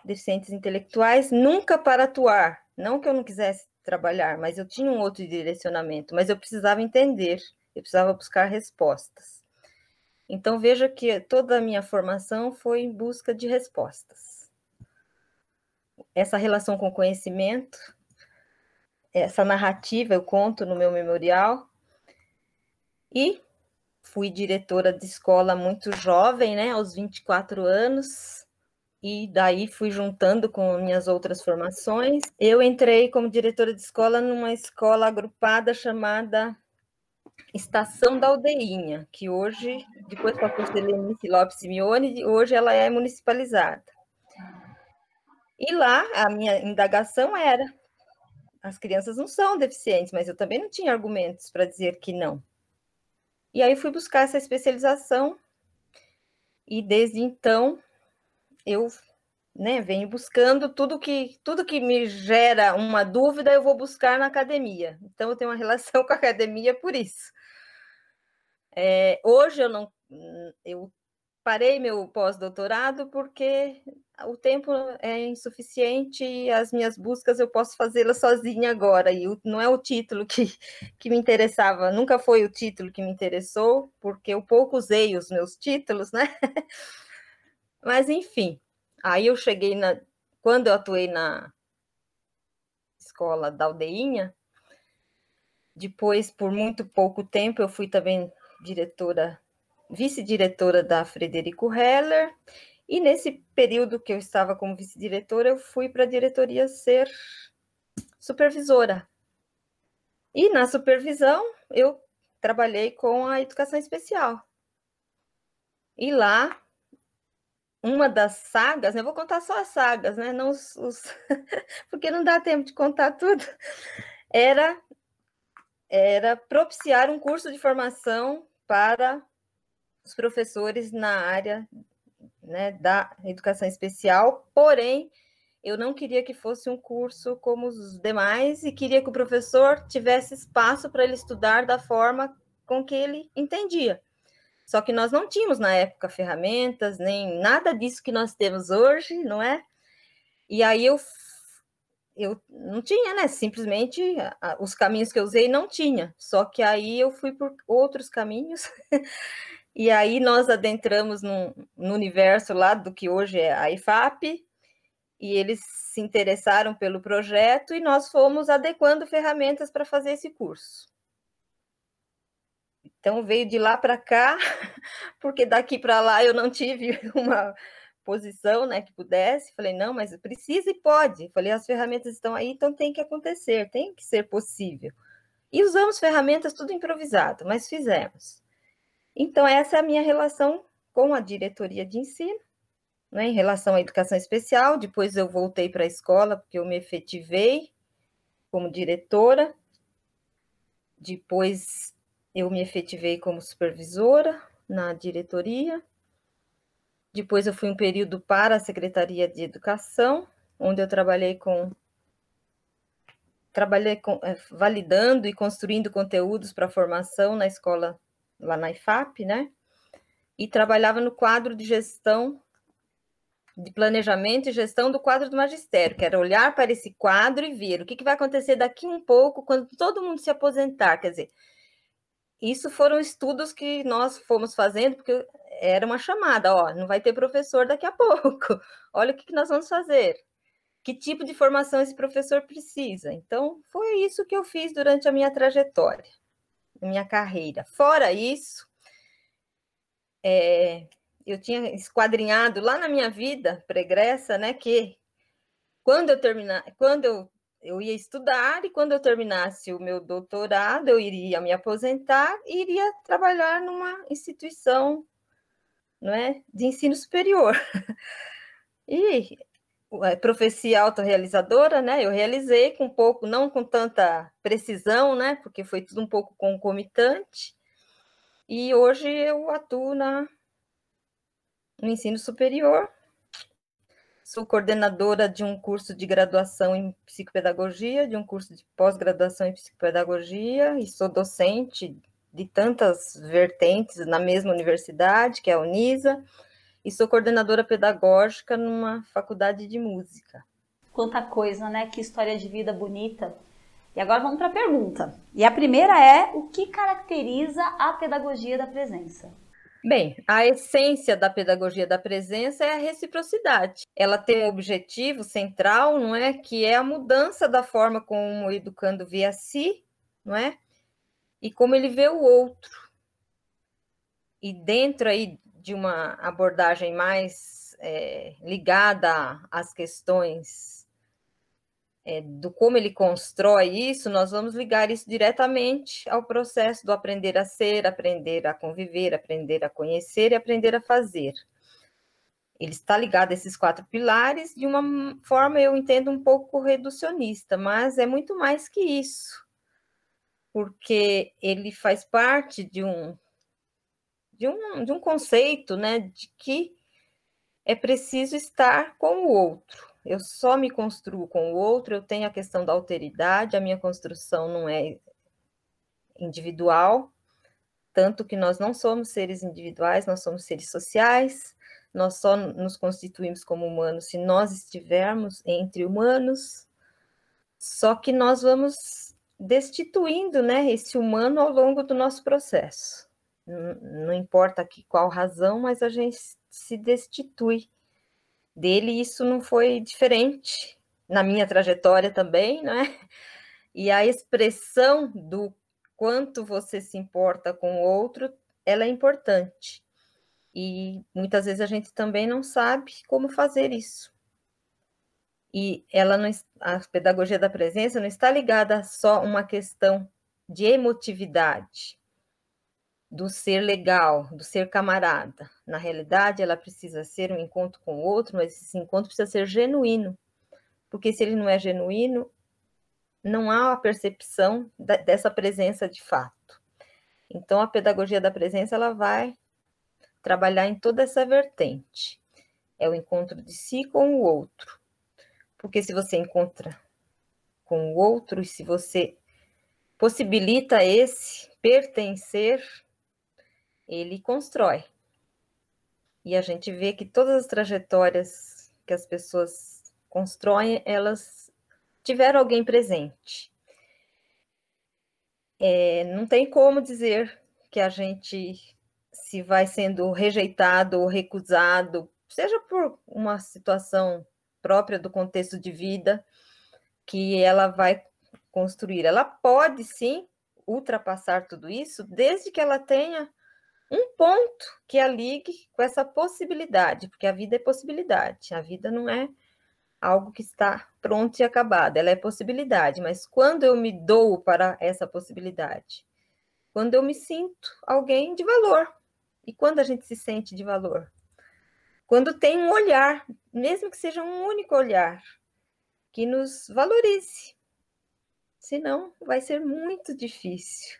deficientes intelectuais, nunca para atuar. Não que eu não quisesse trabalhar, mas eu tinha um outro direcionamento, mas eu precisava entender, eu precisava buscar respostas. Então, veja que toda a minha formação foi em busca de respostas. Essa relação com o conhecimento, essa narrativa eu conto no meu memorial, e fui diretora de escola muito jovem, né, aos 24 anos, e daí fui juntando com minhas outras formações. Eu entrei como diretora de escola numa escola agrupada chamada Estação da Aldeinha, que hoje, depois passou a ser Lenice Lopes Simeone, hoje ela é municipalizada. E lá, a minha indagação era, as crianças não são deficientes, mas eu também não tinha argumentos para dizer que não. E aí fui buscar essa especialização, e desde então eu, né, venho buscando tudo que me gera uma dúvida, eu vou buscar na academia. Então eu tenho uma relação com a academia por isso. Hoje eu parei meu pós-doutorado porque o tempo é insuficiente e as minhas buscas eu posso fazê-las sozinha agora, e não é o título que me interessava, nunca foi o título que me interessou, porque eu pouco usei os meus títulos, né? Mas, enfim, aí eu cheguei quando eu atuei na escola da Aldeinha, depois, por muito pouco tempo, eu fui também vice-diretora da Frederico Heller, e nesse período que eu estava como vice-diretora, eu fui para a diretoria ser supervisora. E na supervisão, eu trabalhei com a educação especial. E lá, uma das sagas, eu vou contar só as sagas, né? Não porque não dá tempo de contar tudo, era propiciar um curso de formação para os professores na área, né, da educação especial, porém, eu não queria que fosse um curso como os demais e queria que o professor tivesse espaço para ele estudar da forma com que ele entendia. Só que nós não tínhamos na época ferramentas, nem nada disso que nós temos hoje, não é? E aí eu não tinha, né? Simplesmente os caminhos que eu usei não tinha. Só que aí eu fui por outros caminhos. E aí nós adentramos no universo lá do que hoje é a IFAP, e eles se interessaram pelo projeto e nós fomos adequando ferramentas para fazer esse curso. Então veio de lá para cá, porque daqui para lá eu não tive posição, né, que pudesse. Falei, não, mas precisa e pode. Falei, as ferramentas estão aí, então tem que acontecer, tem que ser possível. E usamos ferramentas tudo improvisado, mas fizemos. Então, essa é a minha relação com a diretoria de ensino, né, em relação à educação especial. Depois eu voltei para a escola, porque eu me efetivei como diretora. Depois eu me efetivei como supervisora na diretoria. Depois eu fui um período para a Secretaria de Educação, onde eu trabalhei validando e construindo conteúdos para formação na escola, lá na IFAP, né? E trabalhava no quadro de gestão, de planejamento e gestão do quadro do magistério, que era olhar para esse quadro e ver o que vai acontecer daqui um pouco, quando todo mundo se aposentar. Quer dizer, isso foram estudos que nós fomos fazendo, porque era uma chamada, ó, não vai ter professor daqui a pouco, olha o que nós vamos fazer. Que tipo de formação esse professor precisa? Então, foi isso que eu fiz durante a minha trajetória, a minha carreira. Fora isso, eu tinha esquadrinhado lá na minha vida pregressa, né, que quando eu ia estudar e quando eu terminasse o meu doutorado, eu iria me aposentar e iria trabalhar numa instituição, não é, de ensino superior. E profecia autorrealizadora, né? Eu realizei com um pouco, não com tanta precisão, né? Porque foi tudo um pouco concomitante. E hoje eu atuo no ensino superior. Sou coordenadora de um curso de graduação em psicopedagogia, de um curso de pós-graduação em psicopedagogia, e sou docente de tantas vertentes na mesma universidade, que é a Unisa, e sou coordenadora pedagógica numa faculdade de música. Quanta coisa, né? Que história de vida bonita. E agora vamos para a pergunta. E a primeira é: o que caracteriza a pedagogia da presença? Bem, a essência da pedagogia da presença é a reciprocidade. Ela tem um objetivo central, não é? Que é a mudança da forma como o educando vê a si, não é? E como ele vê o outro. E dentro aí de uma abordagem mais ligada às questões do como ele constrói isso, nós vamos ligar isso diretamente ao processo do aprender a ser, aprender a conviver, aprender a conhecer e aprender a fazer. Ele está ligado a esses 4 pilares de uma forma, eu entendo, um pouco reducionista, mas é muito mais que isso, porque ele faz parte de um conceito, né, de que é preciso estar com o outro. Eu só me construo com o outro, eu tenho a questão da alteridade, a minha construção não é individual, tanto que nós não somos seres individuais, nós somos seres sociais, nós só nos constituímos como humanos se nós estivermos entre humanos, só que nós vamos destituindo, né, esse humano ao longo do nosso processo. Não importa aqui qual razão, mas a gente se destitui dele, e isso não foi diferente na minha trajetória também, não é? E a expressão do quanto você se importa com o outro, ela é importante. E muitas vezes a gente também não sabe como fazer isso. E a pedagogia da presença não está ligada só a uma questão de emotividade, do ser legal, do ser camarada. Na realidade, ela precisa ser um encontro com o outro, mas esse encontro precisa ser genuíno, porque se ele não é genuíno, não há a percepção dessa presença de fato. Então, a pedagogia da presença, ela vai trabalhar em toda essa vertente. É o encontro de si com o outro. Porque se você encontra com o outro, e se você possibilita esse pertencer, ele constrói. E a gente vê que todas as trajetórias que as pessoas constroem, elas tiveram alguém presente. Não tem como dizer que a gente se vai sendo rejeitado ou recusado, seja por uma situação própria do contexto de vida, que ela vai construir. Ela pode, sim, ultrapassar tudo isso, desde que ela tenha um ponto que a ligue com essa possibilidade, porque a vida é possibilidade, a vida não é algo que está pronto e acabado, ela é possibilidade, mas quando eu me dou para essa possibilidade, quando eu me sinto alguém de valor, e quando a gente se sente de valor? Quando tem um olhar, mesmo que seja um único olhar, que nos valorize, senão vai ser muito difícil.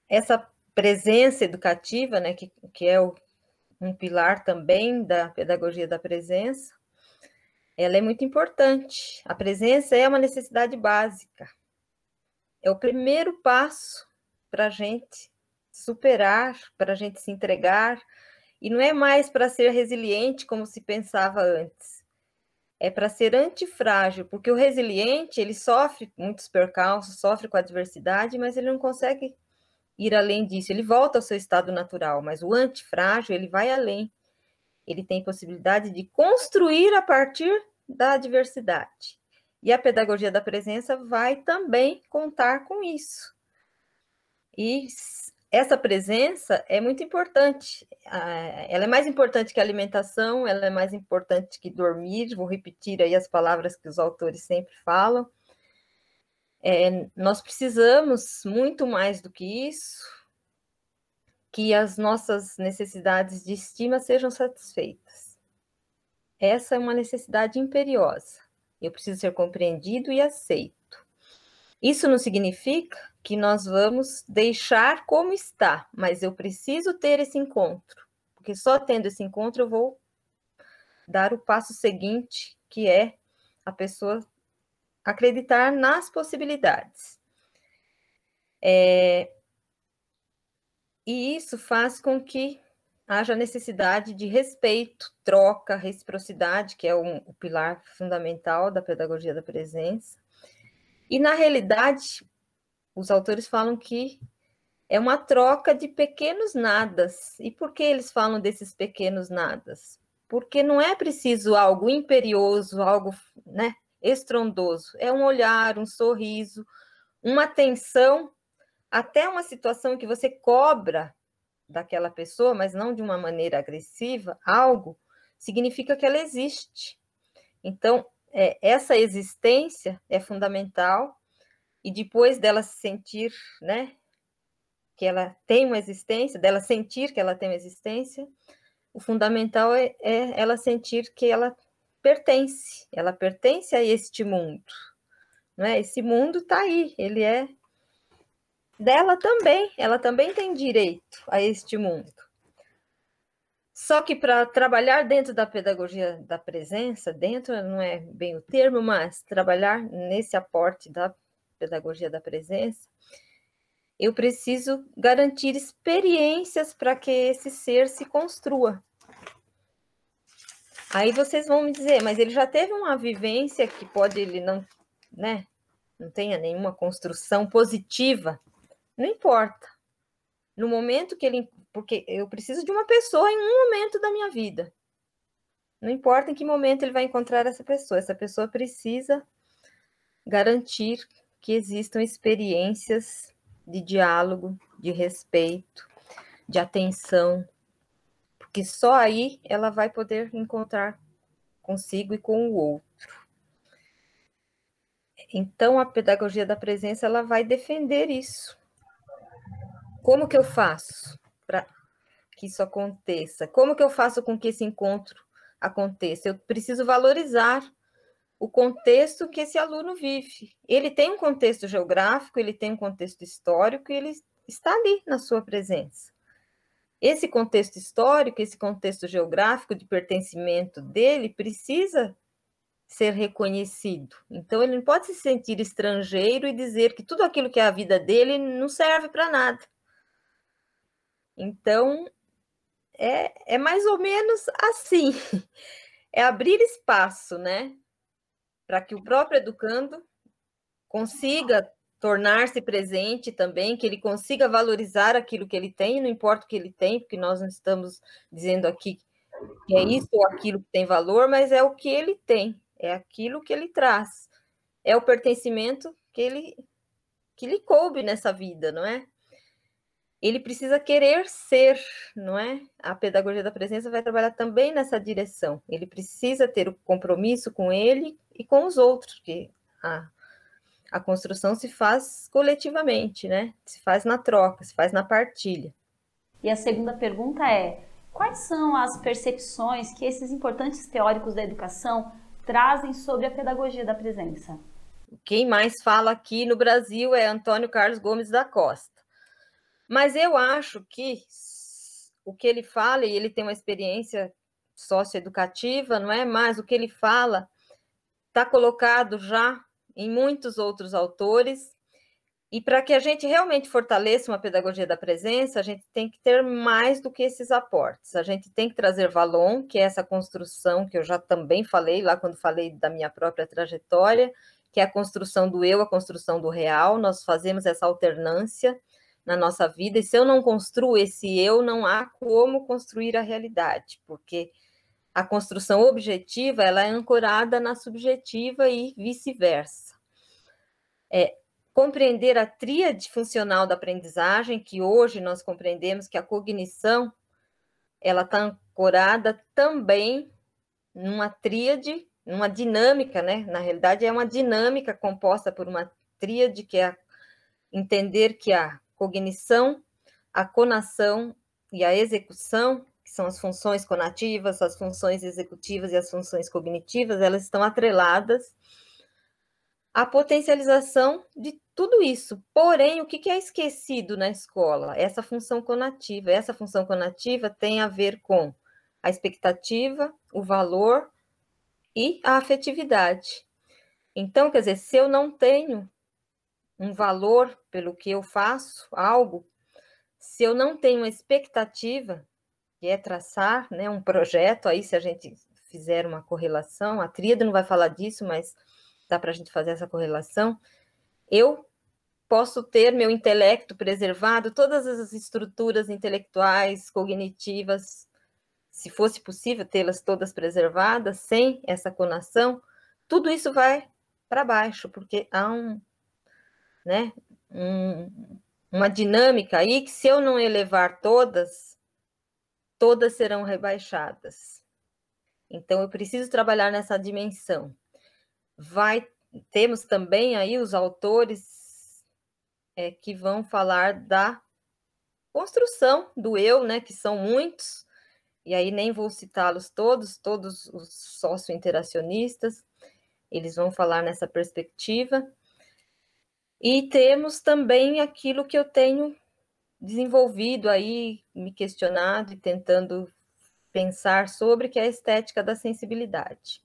Essa presença educativa, né, que é um pilar também da pedagogia da presença, ela é muito importante. A presença é uma necessidade básica. É o primeiro passo para a gente superar, para a gente se entregar, e não é mais para ser resiliente como se pensava antes. É para ser antifrágil, porque o resiliente, ele sofre muitos percalços, sofre com a adversidade, mas ele não consegue ir além disso, ele volta ao seu estado natural, mas o antifrágil, ele vai além. Ele tem possibilidade de construir a partir da adversidade. E a pedagogia da presença vai também contar com isso. E essa presença é muito importante. Ela é mais importante que a alimentação, ela é mais importante que dormir. Vou repetir aí as palavras que os autores sempre falam. Nós precisamos muito mais do que isso, que as nossas necessidades de estima sejam satisfeitas. Essa é uma necessidade imperiosa. Eu preciso ser compreendido e aceito. Isso não significa que nós vamos deixar como está, mas eu preciso ter esse encontro, porque só tendo esse encontro eu vou dar o passo seguinte, que é a pessoa acreditar nas possibilidades. E isso faz com que haja necessidade de respeito, troca, reciprocidade, que é o pilar fundamental da pedagogia da presença. E, na realidade, os autores falam que é uma troca de pequenos nadas. E por que eles falam desses pequenos nadas? Porque não é preciso algo imperioso, algo, né, estrondoso. É um olhar, um sorriso, uma atenção, até uma situação que você cobra daquela pessoa, mas não de uma maneira agressiva, algo, significa que ela existe. Então, essa existência é fundamental, e depois dela se sentir, né, que ela tem uma existência, dela sentir que ela tem uma existência, o fundamental é ela sentir que ela pertence a este mundo. Não é? Esse mundo está aí, ele é dela também, ela também tem direito a este mundo. Só que para trabalhar dentro da pedagogia da presença, dentro não é bem o termo, mas trabalhar nesse aporte da pedagogia da presença, eu preciso garantir experiências para que esse ser se construa. Aí vocês vão me dizer, mas ele já teve uma vivência que pode ele não, né, não tenha nenhuma construção positiva. Não importa. No momento que ele... Porque eu preciso de uma pessoa em um momento da minha vida. Não importa em que momento ele vai encontrar essa pessoa precisa garantir que existam experiências de diálogo, de respeito, de atenção, porque só aí ela vai poder encontrar consigo e com o outro. Então, a pedagogia da presença, ela vai defender isso. Como que eu faço para que isso aconteça? Como que eu faço com que esse encontro aconteça? Eu preciso valorizar o contexto que esse aluno vive. Ele tem um contexto geográfico, ele tem um contexto histórico, e ele está ali na sua presença. Esse contexto histórico, esse contexto geográfico de pertencimento dele precisa ser reconhecido. Então, ele não pode se sentir estrangeiro e dizer que tudo aquilo que é a vida dele não serve para nada. Então, é mais ou menos assim. É abrir espaço, né? Para que o próprio educando consiga tornar-se presente também, que ele consiga valorizar aquilo que ele tem, não importa o que ele tem, porque nós não estamos dizendo aqui que é isso ou aquilo que tem valor, mas é o que ele tem, é aquilo que ele traz, é o pertencimento que lhe coube nessa vida, não é? ele precisa querer ser, não é? A pedagogia da presença vai trabalhar também nessa direção. Ele precisa ter o compromisso com ele e com os outros, porque a construção se faz coletivamente, né? Se faz na troca, se faz na partilha. E a segunda pergunta é: quais são as percepções que esses importantes teóricos da educação trazem sobre a pedagogia da presença? Quem mais fala aqui no Brasil é Antônio Carlos Gomes da Costa. Mas eu acho que o que ele fala, e ele tem uma experiência socioeducativa, não é? Mas o que ele fala está colocado já em muitos outros autores. E para que a gente realmente fortaleça uma pedagogia da presença, a gente tem que ter mais do que esses aportes. A gente tem que trazer Vallon, que é essa construção que eu já também falei lá quando falei da minha própria trajetória, que é a construção do eu, a construção do real. Nós fazemos essa alternância na nossa vida, e se eu não construo esse eu, não há como construir a realidade, porque a construção objetiva, ela é ancorada na subjetiva e vice-versa. Compreender a tríade funcional da aprendizagem, que hoje nós compreendemos que a cognição, ela está ancorada também numa tríade, numa dinâmica, né? Na realidade, é uma dinâmica composta por uma tríade, que é entender que a cognição, a conação e a execução, que são as funções conativas, as funções executivas e as funções cognitivas, elas estão atreladas à potencialização de tudo isso. Porém, o que é esquecido na escola? Essa função conativa. Essa função conativa tem a ver com a expectativa, o valor e a afetividade. Então, quer dizer, se eu não tenho um valor pelo que eu faço, algo, se eu não tenho uma expectativa, que é traçar, né, um projeto, aí se a gente fizer uma correlação, a tríade não vai falar disso, mas dá para a gente fazer essa correlação, eu posso ter meu intelecto preservado, todas as estruturas intelectuais, cognitivas, se fosse possível tê-las todas preservadas, sem essa conação, tudo isso vai para baixo, porque há uma dinâmica aí que, se eu não elevar todas serão rebaixadas. Então, eu preciso trabalhar nessa dimensão. Temos também aí os autores que vão falar da construção do eu, né, que são muitos, e aí nem vou citá-los todos os socio-interacionistas, eles vão falar nessa perspectiva. E temos também aquilo que eu tenho desenvolvido aí, me questionado e tentando pensar sobre, que é a estética da sensibilidade.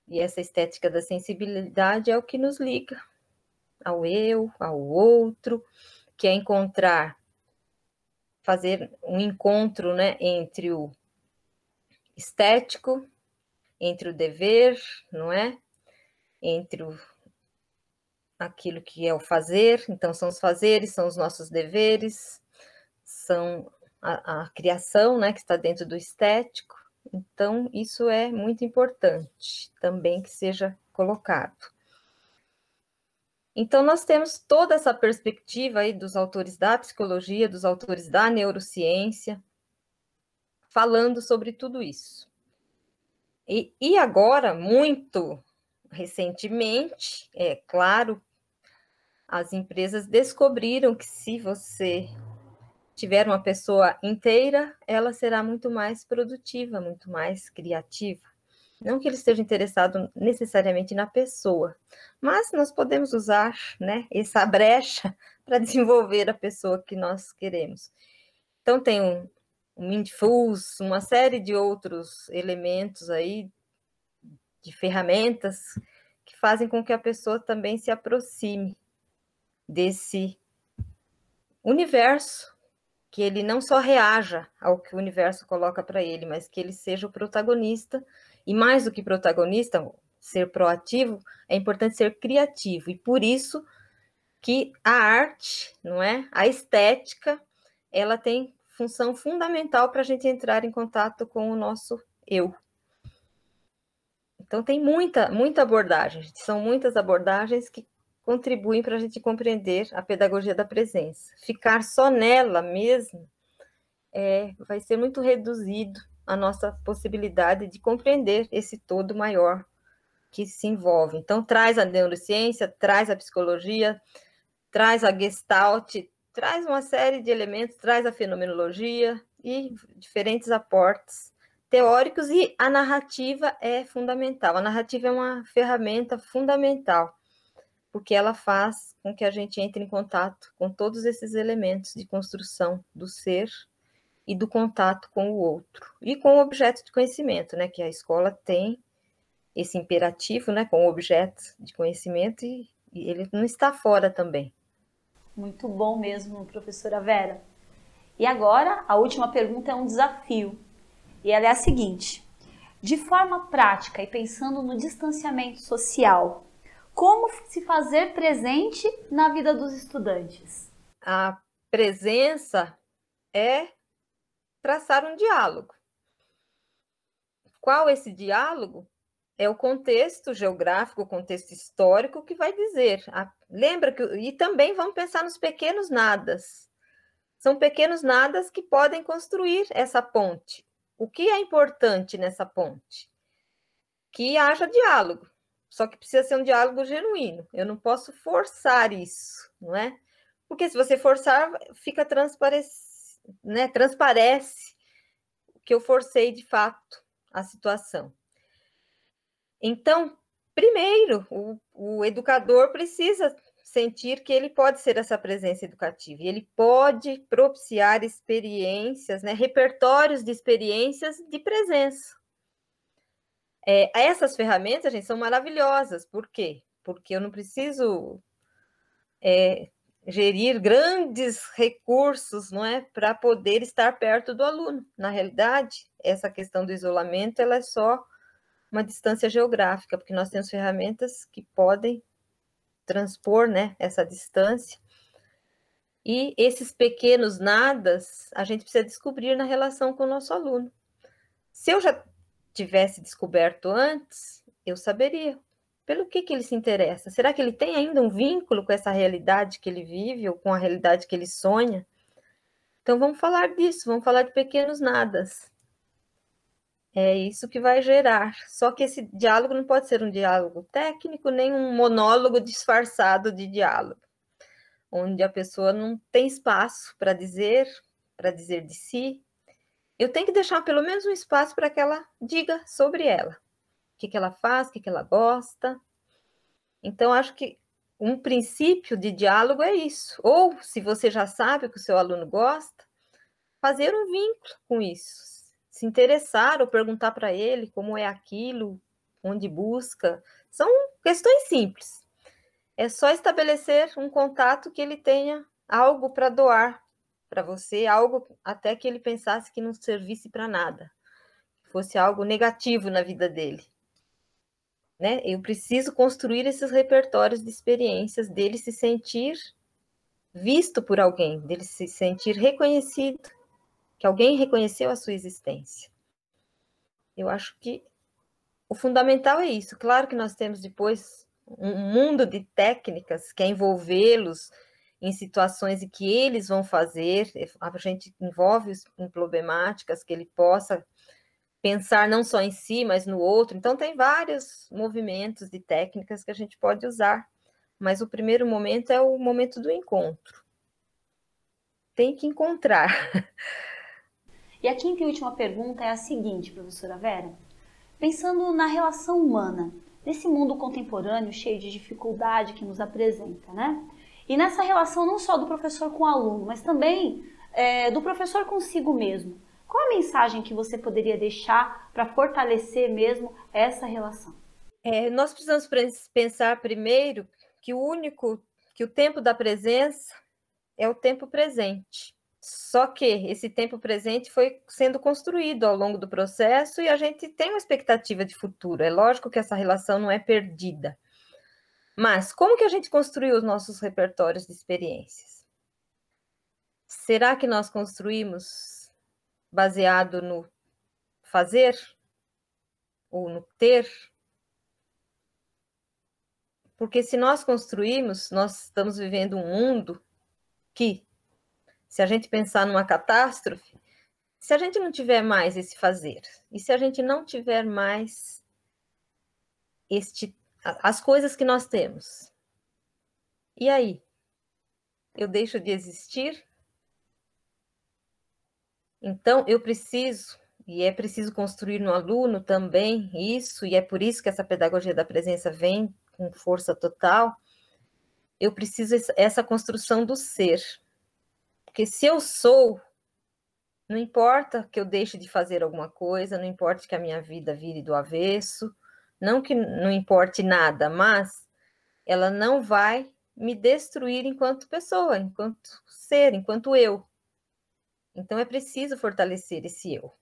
E essa estética da sensibilidade é o que nos liga ao eu, ao outro, que é fazer um encontro, né, entre o estético, entre o dever, não é? Entre aquilo que é o fazer, então são os fazeres, são os nossos deveres, são a criação, né, que está dentro do estético. Então, isso é muito importante também que seja colocado. Então, nós temos toda essa perspectiva aí dos autores da psicologia, dos autores da neurociência, falando sobre tudo isso. E agora, muito recentemente, é claro, as empresas descobriram que, se você tiver uma pessoa inteira, ela será muito mais produtiva, muito mais criativa. Não que ele esteja interessado necessariamente na pessoa, mas nós podemos usar, né, essa brecha para desenvolver a pessoa que nós queremos. Então, tem o Mindfulness, uma série de outros elementos aí, de ferramentas, que fazem com que a pessoa também se aproxime desse universo, que ele não só reaja ao que o universo coloca para ele, mas que ele seja o protagonista, e mais do que protagonista, ser proativo, é importante ser criativo, e por isso que a arte, não é? A estética, ela tem função fundamental para a gente entrar em contato com o nosso eu. Então, tem muita abordagem, são muitas abordagens que contribuem para a gente compreender a pedagogia da presença. Ficar só nela mesmo vai ser muito reduzido a nossa possibilidade de compreender esse todo maior que se envolve. Então, traz a neurociência, traz a psicologia, traz a Gestalt, traz uma série de elementos, traz a fenomenologia e diferentes aportes teóricos, e a narrativa é fundamental. A narrativa é uma ferramenta fundamental, porque ela faz com que a gente entre em contato com todos esses elementos de construção do ser e do contato com o outro, e com o objeto de conhecimento, né, que a escola tem esse imperativo, né, com o objeto de conhecimento, e ele não está fora também. Muito bom mesmo, professora Vera. E agora, a última pergunta é um desafio, e ela é a seguinte: de forma prática e pensando no distanciamento social, como se fazer presente na vida dos estudantes? A presença é traçar um diálogo. Qual esse diálogo? É o contexto geográfico, o contexto histórico que vai dizer. Lembra que... E também vamos pensar nos pequenos nadas. São pequenos nadas que podem construir essa ponte. O que é importante nessa ponte? Que haja diálogo. Só que precisa ser um diálogo genuíno. Eu não posso forçar isso, não é? Porque se você forçar, fica transparece que eu forcei de fato a situação. Então, primeiro, o educador precisa sentir que ele pode ser essa presença educativa, e ele pode propiciar experiências, né, repertórios de experiências de presença. Essas ferramentas, gente, são maravilhosas. Por quê? Porque eu não preciso gerir grandes recursos, não é, para poder estar perto do aluno. Na realidade, essa questão do isolamento, ela é só uma distância geográfica, porque nós temos ferramentas que podem transpor, né, essa distância. E esses pequenos nadas, a gente precisa descobrir na relação com o nosso aluno. Se eu já tivesse descoberto antes, eu saberia pelo que ele se interessa. Será que ele tem ainda um vínculo com essa realidade que ele vive, ou com a realidade que ele sonha? Então, vamos falar disso, vamos falar de pequenos nadas. É isso que vai gerar. Só que esse diálogo não pode ser um diálogo técnico, nem um monólogo disfarçado de diálogo, onde a pessoa não tem espaço para dizer de si. Eu tenho que deixar pelo menos um espaço para que ela diga sobre ela. O que ela faz, o que ela gosta. Então, acho que um princípio de diálogo é isso. Ou, se você já sabe o que o seu aluno gosta, fazer um vínculo com isso. Se interessar ou perguntar para ele como é aquilo, onde busca. São questões simples. É só estabelecer um contato que ele tenha algo para doar para você, algo até que ele pensasse que não servisse para nada, fosse algo negativo na vida dele. Né? Eu preciso construir esses repertórios de experiências, dele se sentir visto por alguém, dele se sentir reconhecido, que alguém reconheceu a sua existência. Eu acho que o fundamental é isso. Claro que nós temos depois um mundo de técnicas que é envolvê-los em situações em que eles vão fazer, a gente envolve em problemáticas que ele possa pensar não só em si, mas no outro. Então, tem vários movimentos de técnicas que a gente pode usar, mas o primeiro momento é o momento do encontro. Tem que encontrar. E a quinta e última pergunta é a seguinte, professora Vera. Pensando na relação humana, nesse mundo contemporâneo cheio de dificuldade que nos apresenta, né? E nessa relação não só do professor com o aluno, mas também do professor consigo mesmo. Qual a mensagem que você poderia deixar para fortalecer mesmo essa relação? Nós precisamos pensar primeiro que o tempo da presença é o tempo presente. Só que esse tempo presente foi sendo construído ao longo do processo e a gente tem uma expectativa de futuro. É lógico que essa relação não é perdida. Mas como que a gente construiu os nossos repertórios de experiências? Será que nós construímos baseado no fazer ou no ter? Porque se nós construímos, nós estamos vivendo um mundo que, se a gente pensar numa catástrofe, se a gente não tiver mais esse fazer, e se a gente não tiver mais as coisas que nós temos, e aí? Eu deixo de existir? Então, eu preciso, e é preciso construir no aluno também isso, e é por isso que essa pedagogia da presença vem com força total. Eu preciso essa construção do ser. Porque se eu sou, não importa que eu deixe de fazer alguma coisa, não importa que a minha vida vire do avesso, não que não importe nada, mas ela não vai me destruir enquanto pessoa, enquanto ser, enquanto eu. Então é preciso fortalecer esse eu.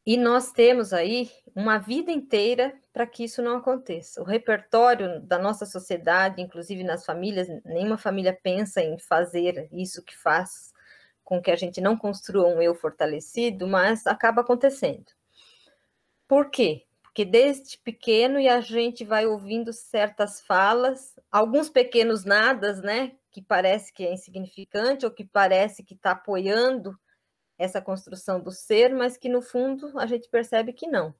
E nós temos aí uma vida inteira para que isso não aconteça. O repertório da nossa sociedade, inclusive nas famílias, nenhuma família pensa em fazer isso que faz com que a gente não construa um eu fortalecido, mas acaba acontecendo. Por quê? Porque desde pequeno e a gente vai ouvindo certas falas, alguns pequenos nadas, né, que parece que é insignificante ou que parece que está apoiando essa construção do ser, mas que no fundo a gente percebe que não.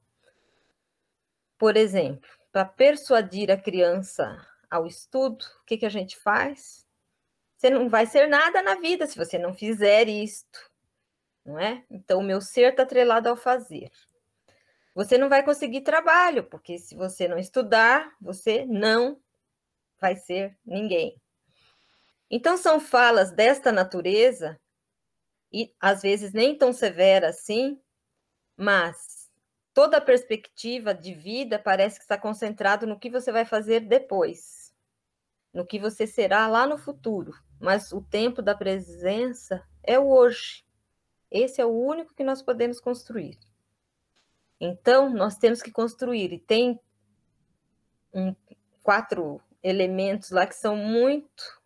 Por exemplo, para persuadir a criança ao estudo, o que a gente faz? Você não vai ser nada na vida se você não fizer isto, não é? Então, o meu ser está atrelado ao fazer. Você não vai conseguir trabalho, porque se você não estudar, você não vai ser ninguém. Então, são falas desta natureza, e às vezes nem tão severa assim, mas toda a perspectiva de vida parece que está concentrado no que você vai fazer depois, no que você será lá no futuro. Mas o tempo da presença é o hoje. Esse é o único que nós podemos construir. Então, nós temos que construir, e tem 4 elementos lá que são muito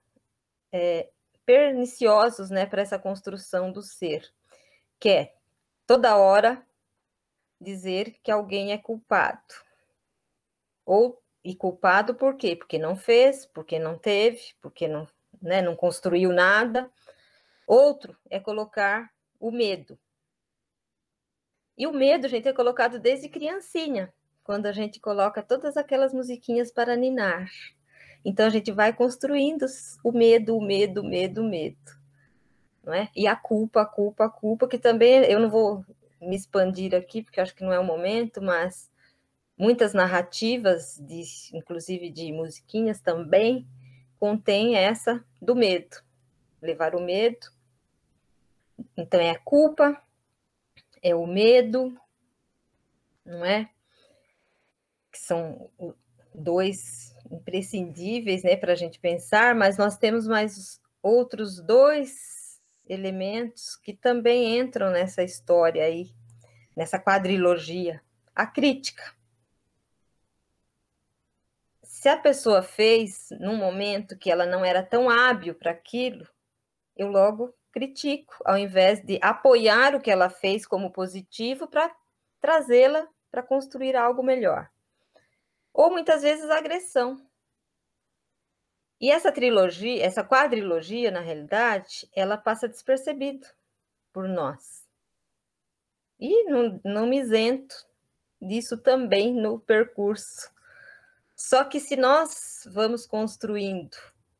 perniciosos, né, para essa construção do ser, que é toda hora dizer que alguém é culpado. E culpado por quê? Porque não fez, porque não teve, porque não, né, não construiu nada. Outro é colocar o medo. E o medo, gente, é colocado desde criancinha, quando a gente coloca todas aquelas musiquinhas para ninar. Então, a gente vai construindo o medo, o medo, o medo, o medo. Não é? E a culpa, que também eu não vou me expandir aqui, porque acho que não é o momento, mas muitas narrativas, inclusive de musiquinhas também, contém essa do medo. Levar o medo. Então, é a culpa, é o medo, não é? Que são 2 imprescindíveis, né, para a gente pensar, mas nós temos mais outros 2 elementos que também entram nessa história aí, nessa quadrilogia. A crítica. Se a pessoa fez num momento que ela não era tão hábil para aquilo, eu logo critico, ao invés de apoiar o que ela fez como positivo para trazê-la para construir algo melhor. Ou muitas vezes a agressão. E essa trilogia, essa quadrilogia, na realidade, ela passa despercebida por nós. E não me isento disso também no percurso. Só que se nós vamos construindo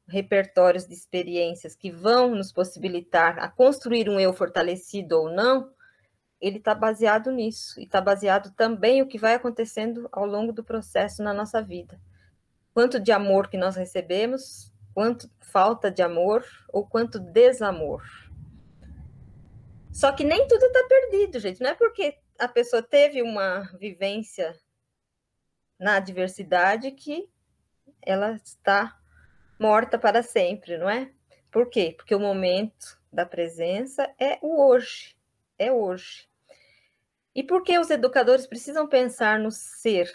repertórios de experiências que vão nos possibilitar a construir um eu fortalecido ou não, ele está baseado nisso. E está baseado também o que vai acontecendo ao longo do processo na nossa vida. Quanto de amor que nós recebemos, quanto falta de amor ou quanto desamor. Só que nem tudo está perdido, gente. Não é porque a pessoa teve uma vivência na adversidade que ela está morta para sempre, não é? Por quê? Porque o momento da presença é o hoje. É hoje. E por que os educadores precisam pensar no ser?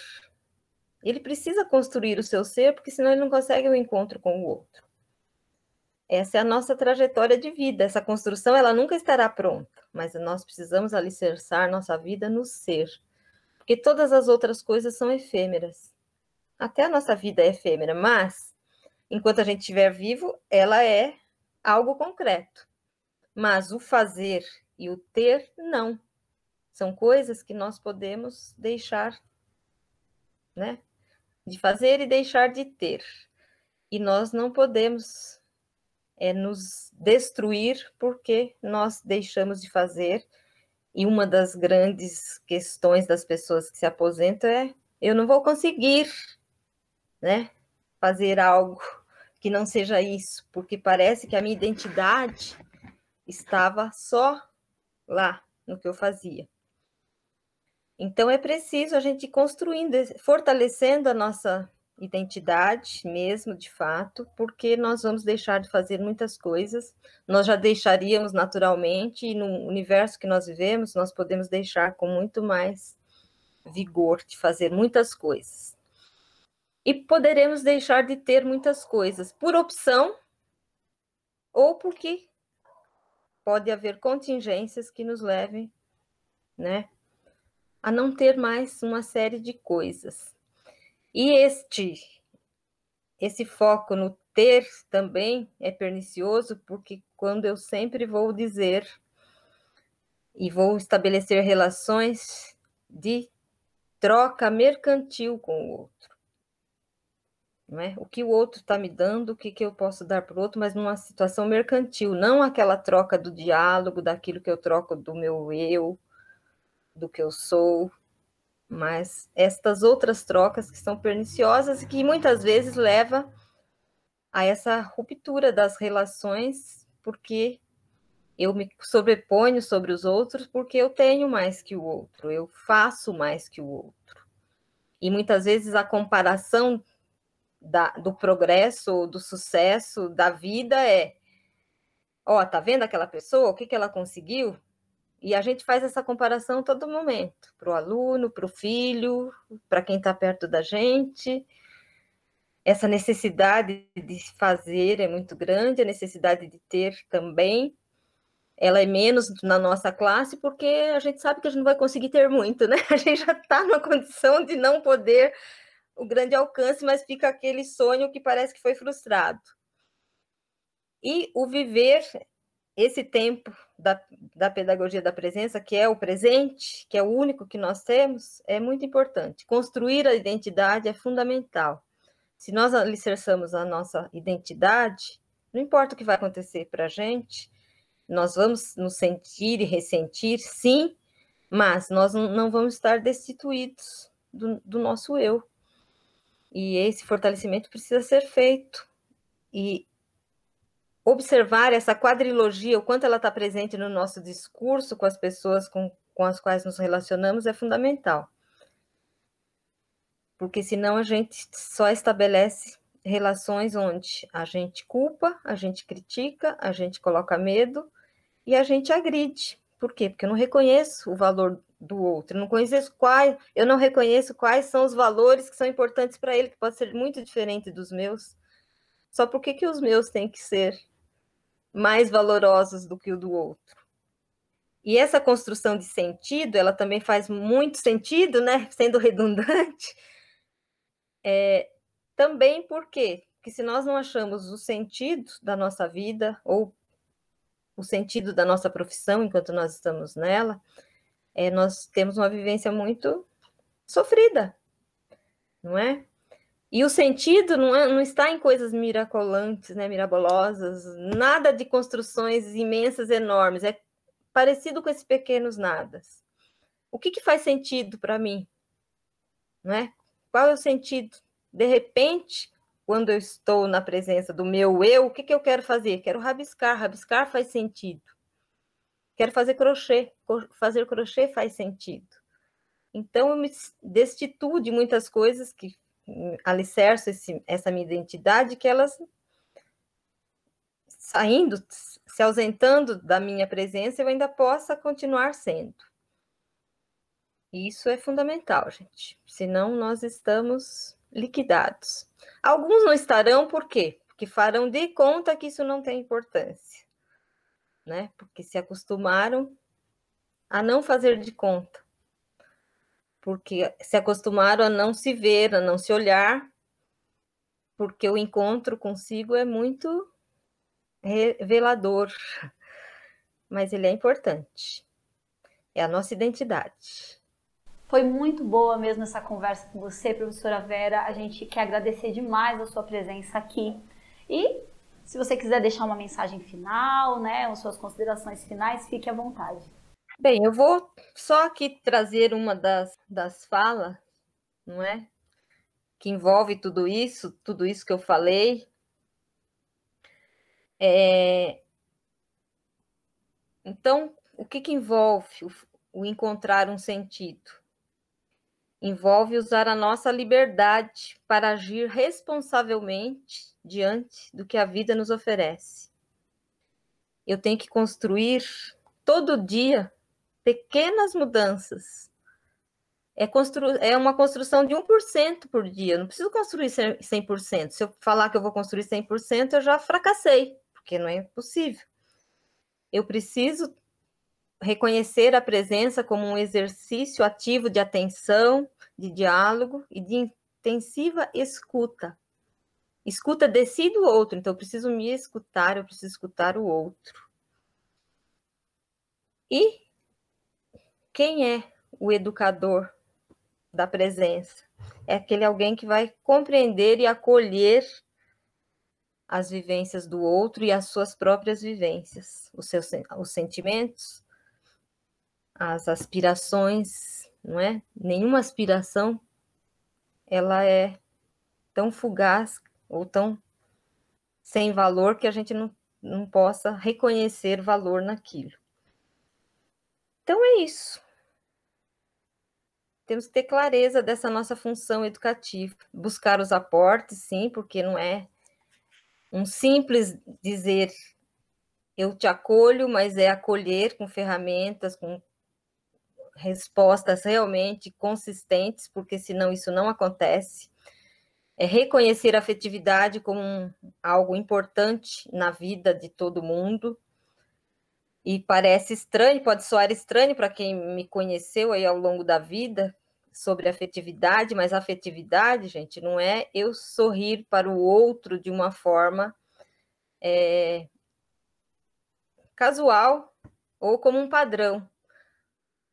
Ele precisa construir o seu ser, porque senão ele não consegue o encontro com o outro. Essa é a nossa trajetória de vida. Essa construção, ela nunca estará pronta, mas nós precisamos alicerçar nossa vida no ser. Porque todas as outras coisas são efêmeras. Até a nossa vida é efêmera, mas enquanto a gente estiver vivo, ela é algo concreto. Mas o fazer e o ter, não. São coisas que nós podemos deixar, né, de fazer e deixar de ter. E nós não podemos nos destruir porque nós deixamos de fazer. E uma das grandes questões das pessoas que se aposentam é: eu não vou conseguir, né, fazer algo que não seja isso, porque parece que a minha identidade estava só lá no que eu fazia. Então é preciso a gente ir construindo, fortalecendo a nossa identidade mesmo, de fato, porque nós vamos deixar de fazer muitas coisas, nós já deixaríamos naturalmente, e no universo que nós vivemos, nós podemos deixar com muito mais vigor de fazer muitas coisas. E poderemos deixar de ter muitas coisas por opção ou porque pode haver contingências que nos levem, né, a não ter mais uma série de coisas. E esse foco no ter também é pernicioso, porque quando eu sempre vou dizer e vou estabelecer relações de troca mercantil com o outro, não é? O que o outro está me dando, o que eu posso dar para o outro, mas numa situação mercantil, não aquela troca do diálogo, daquilo que eu troco do meu eu, do que eu sou, mas estas outras trocas que são perniciosas e que muitas vezes leva a essa ruptura das relações, porque eu me sobreponho sobre os outros porque eu tenho mais que o outro, eu faço mais que o outro. E muitas vezes a comparação do progresso, do sucesso, da vida é: ó, tá vendo aquela pessoa, o que ela conseguiu? E a gente faz essa comparação a todo momento, para o aluno, para o filho, para quem está perto da gente. Essa necessidade de fazer é muito grande, a necessidade de ter também. Ela é menos na nossa classe, porque a gente sabe que a gente não vai conseguir ter muito, né? A gente já está numa condição de não poder o grande alcance, mas fica aquele sonho que parece que foi frustrado. E o viver esse tempo da pedagogia da presença, que é o presente, que é o único que nós temos, é muito importante. Construir a identidade é fundamental. Se nós alicerçamos a nossa identidade, não importa o que vai acontecer para a gente, nós vamos nos sentir e ressentir, sim, mas nós não vamos estar destituídos do nosso eu. E esse fortalecimento precisa ser feito. E observar essa quadrilogia, o quanto ela está presente no nosso discurso com as pessoas com as quais nos relacionamos, é fundamental. Porque senão a gente só estabelece relações onde a gente culpa, a gente critica, a gente coloca medo e a gente agride. Por quê? Porque eu não reconheço o valor do outro, eu não reconheço quais são os valores que são importantes para ele, que pode ser muito diferente dos meus. Só por que os meus têm que ser mais valorosos do que o do outro? E essa construção de sentido, ela também faz muito sentido, né? Sendo redundante, também por quê? Porque se nós não achamos o sentido da nossa vida, ou o sentido da nossa profissão, enquanto nós estamos nela, nós temos uma vivência muito sofrida, não é? E o sentido não está em coisas mirabolantes, né, mirabolosas, nada de construções imensas, enormes, é parecido com esses pequenos nadas. O que faz sentido para mim? Não é? Qual é o sentido? De repente, quando eu estou na presença do meu eu, o que eu quero fazer? Quero rabiscar, rabiscar faz sentido. Quero fazer crochê faz sentido. Então, eu me destituo de muitas coisas que alicerço essa minha identidade, que elas saindo, se ausentando da minha presença, eu ainda possa continuar sendo. E isso é fundamental, gente. Senão, nós estamos liquidados. Alguns não estarão, por quê? Porque farão de conta que isso não tem importância, né? Porque se acostumaram a não fazer de conta. porque se acostumaram a não se ver, a não se olhar, porque o encontro consigo é muito revelador, mas ele é importante. É a nossa identidade. Foi muito boa mesmo essa conversa com você, professora Vera. A gente quer agradecer demais a sua presença aqui. E se você quiser deixar uma mensagem final, né, ou suas considerações finais, fique à vontade. Bem, eu vou só aqui trazer uma das falas, não é? Que envolve tudo isso que eu falei. Então, o que envolve o encontrar um sentido? Envolve usar a nossa liberdade para agir responsavelmente diante do que a vida nos oferece. Eu tenho que construir todo dia pequenas mudanças. É uma construção de 1% por dia. Eu não preciso construir 100%. Se eu falar que eu vou construir 100%, eu já fracassei, porque não é possível. Eu preciso reconhecer a presença como um exercício ativo de atenção, de diálogo e de intensiva escuta. Escuta de si do outro, então eu preciso me escutar, eu preciso escutar o outro. E quem é o educador da presença? É aquele alguém que vai compreender e acolher as vivências do outro e as suas próprias vivências, os sentimentos, as aspirações, não é? Nenhuma aspiração, ela é tão fugaz ou tão sem valor que a gente não possa reconhecer valor naquilo. Então é isso. Temos que ter clareza dessa nossa função educativa. Buscar os aportes, sim, porque não é um simples dizer eu te acolho, mas é acolher com ferramentas, com respostas realmente consistentes, porque senão isso não acontece. É reconhecer a afetividade como algo importante na vida de todo mundo. E parece estranho, pode soar estranho para quem me conheceu aí ao longo da vida sobre afetividade, mas afetividade, gente, não é eu sorrir para o outro de uma forma casual ou como um padrão.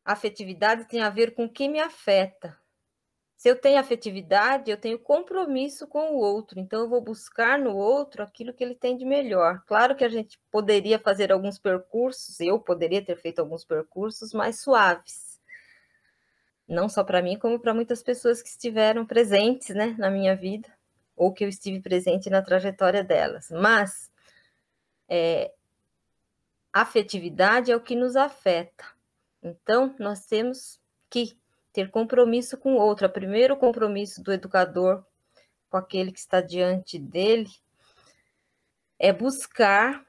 A afetividade tem a ver com o que me afeta. Se eu tenho afetividade, eu tenho compromisso com o outro, então eu vou buscar no outro aquilo que ele tem de melhor. Claro que a gente poderia fazer alguns percursos, eu poderia ter feito alguns percursos mais suaves. Não só para mim, como para muitas pessoas que estiveram presentes, né, na minha vida, ou que eu estive presente na trajetória delas. Mas afetividade é o que nos afeta. Então, nós temos que ter compromisso com o outro. O primeiro compromisso do educador com aquele que está diante dele é buscar,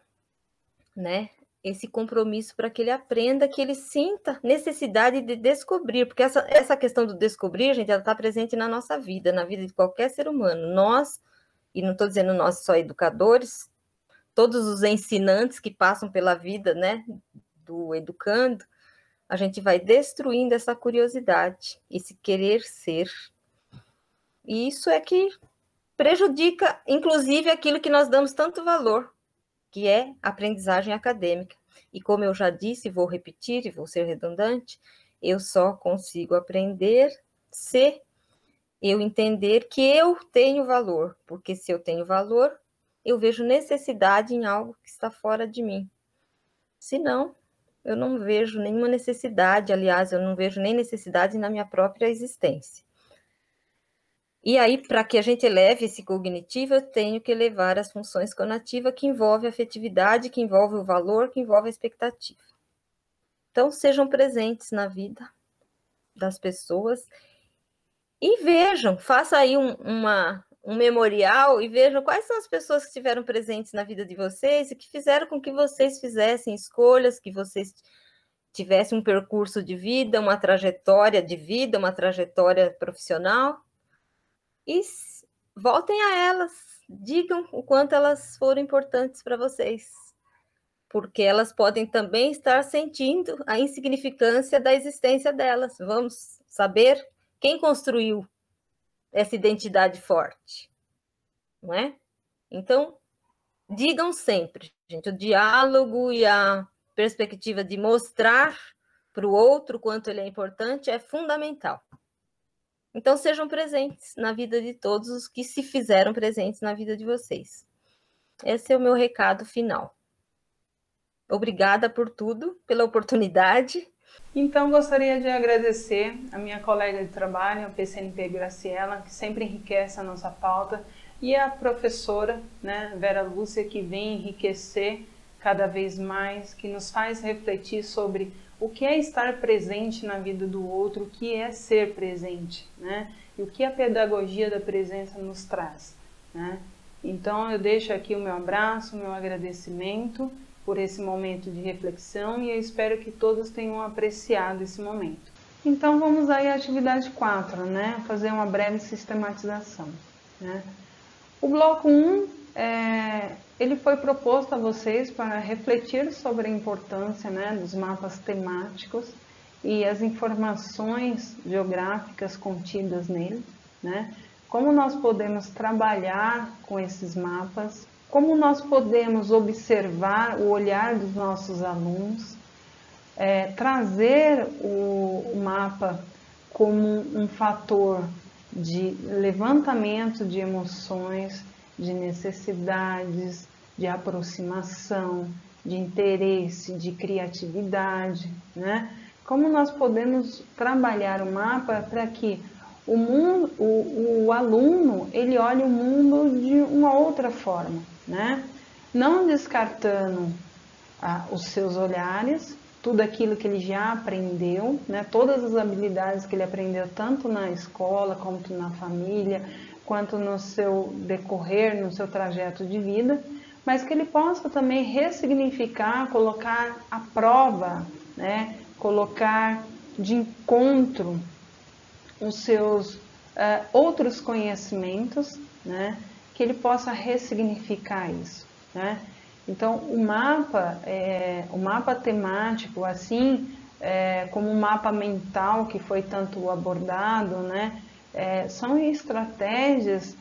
né, esse compromisso para que ele aprenda, que ele sinta necessidade de descobrir, porque essa questão do descobrir, gente, ela está presente na nossa vida, na vida de qualquer ser humano. Nós, e não estou dizendo nós só educadores, todos os ensinantes que passam pela vida, né, do educando, a gente vai destruindo essa curiosidade, esse querer ser. E isso é que prejudica, inclusive, aquilo que nós damos tanto valor, que é a aprendizagem acadêmica. E como eu já disse, vou repetir e vou ser redundante, eu só consigo aprender se eu entender que eu tenho valor, porque se eu tenho valor, eu vejo necessidade em algo que está fora de mim. Se não, eu não vejo nenhuma necessidade, aliás, eu não vejo nem necessidade na minha própria existência. E aí, para que a gente eleve esse cognitivo, eu tenho que elevar as funções conativas, que envolve a afetividade, que envolve o valor, que envolve a expectativa. Então, sejam presentes na vida das pessoas e vejam, faça aí um memorial e vejam quais são as pessoas que estiveram presentes na vida de vocês e que fizeram com que vocês fizessem escolhas, que vocês tivessem um percurso de vida, uma trajetória de vida, uma trajetória profissional. E voltem a elas, digam o quanto elas foram importantes para vocês, porque elas podem também estar sentindo a insignificância da existência delas. Vamos saber Quem construiu essa identidade forte? Não é? Então, digam sempre, gente, o diálogo e a perspectiva de mostrar para o outro quanto ele é importante é fundamental. Então, sejam presentes na vida de todos os que se fizeram presentes na vida de vocês. Esse é o meu recado final. Obrigada por tudo, pela oportunidade. Então, gostaria de agradecer a minha colega de trabalho, a PCNP Graciela, que sempre enriquece a nossa pauta, e a professora, né, Vera Lúcia, que vem enriquecer cada vez mais, que nos faz refletir sobre o que é estar presente na vida do outro, o que é ser presente, né, e o que a pedagogia da presença nos traz, né. Então, eu deixo aqui o meu abraço, o meu agradecimento por esse momento de reflexão e eu espero que todos tenham apreciado esse momento. Então, vamos aí à atividade 4, né, fazer uma breve sistematização, né. O bloco 1, ele foi proposto a vocês para refletir sobre a importância, né, dos mapas temáticos e as informações geográficas contidas nele, né? Como nós podemos trabalhar com esses mapas, como nós podemos observar o olhar dos nossos alunos, trazer o mapa como um fator de levantamento de emoções, de necessidades, de aproximação, de interesse, de criatividade, né? Como nós podemos trabalhar o mapa para que o aluno ele olhe o mundo de uma outra forma, né? Não descartando os seus olhares, tudo aquilo que ele já aprendeu, né? Todas as habilidades que ele aprendeu tanto na escola, quanto na família, quanto no seu decorrer, no seu trajeto de vida, mas que ele possa também ressignificar, colocar à prova, né? Colocar de encontro os seus outros conhecimentos, né? Que ele possa ressignificar isso, né? Então, o mapa temático, assim como o mapa mental que foi tanto abordado, né? São estratégias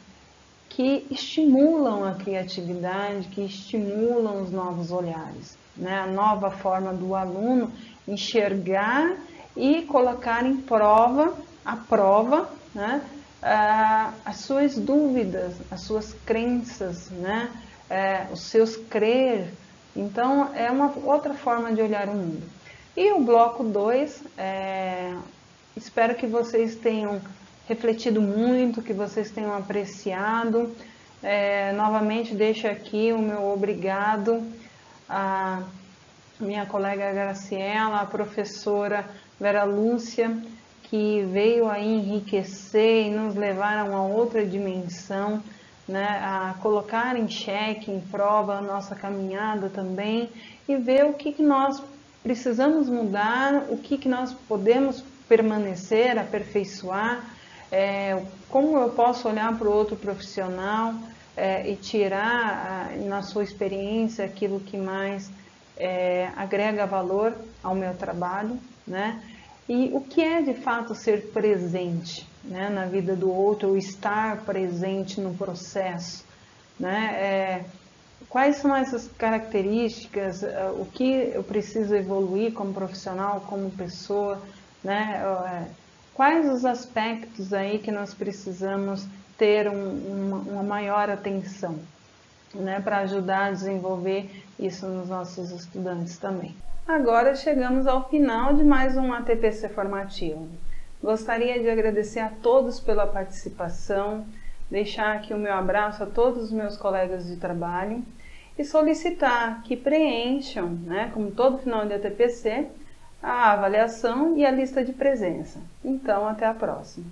que estimulam a criatividade, que estimulam os novos olhares, né? A nova forma do aluno enxergar e colocar à prova, né? As suas dúvidas, as suas crenças, né? Os seus crer. Então, é uma outra forma de olhar o mundo. E o bloco 2, espero que vocês tenham refletido muito, que vocês tenham apreciado. Novamente, deixo aqui o meu obrigado à minha colega Graciela, a professora Vera Lúcia, que veio aí enriquecer e nos levar a uma outra dimensão, né, a colocar em xeque, em prova a nossa caminhada também e ver o que nós precisamos mudar, o que nós podemos permanecer, aperfeiçoar, como eu posso olhar para o outro profissional e tirar na sua experiência aquilo que mais agrega valor ao meu trabalho, né? E o que é de fato ser presente, né, na vida do outro, estar presente no processo, né? Quais são essas características, o que eu preciso evoluir como profissional, como pessoa, né? Quais os aspectos aí que nós precisamos ter uma maior atenção, né, para ajudar a desenvolver isso nos nossos estudantes também. Agora chegamos ao final de mais um ATPC formativo. Gostaria de agradecer a todos pela participação, deixar aqui o meu abraço a todos os meus colegas de trabalho e solicitar que preencham, né, como todo final de ATPC, a avaliação e a lista de presença. Então, até a próxima.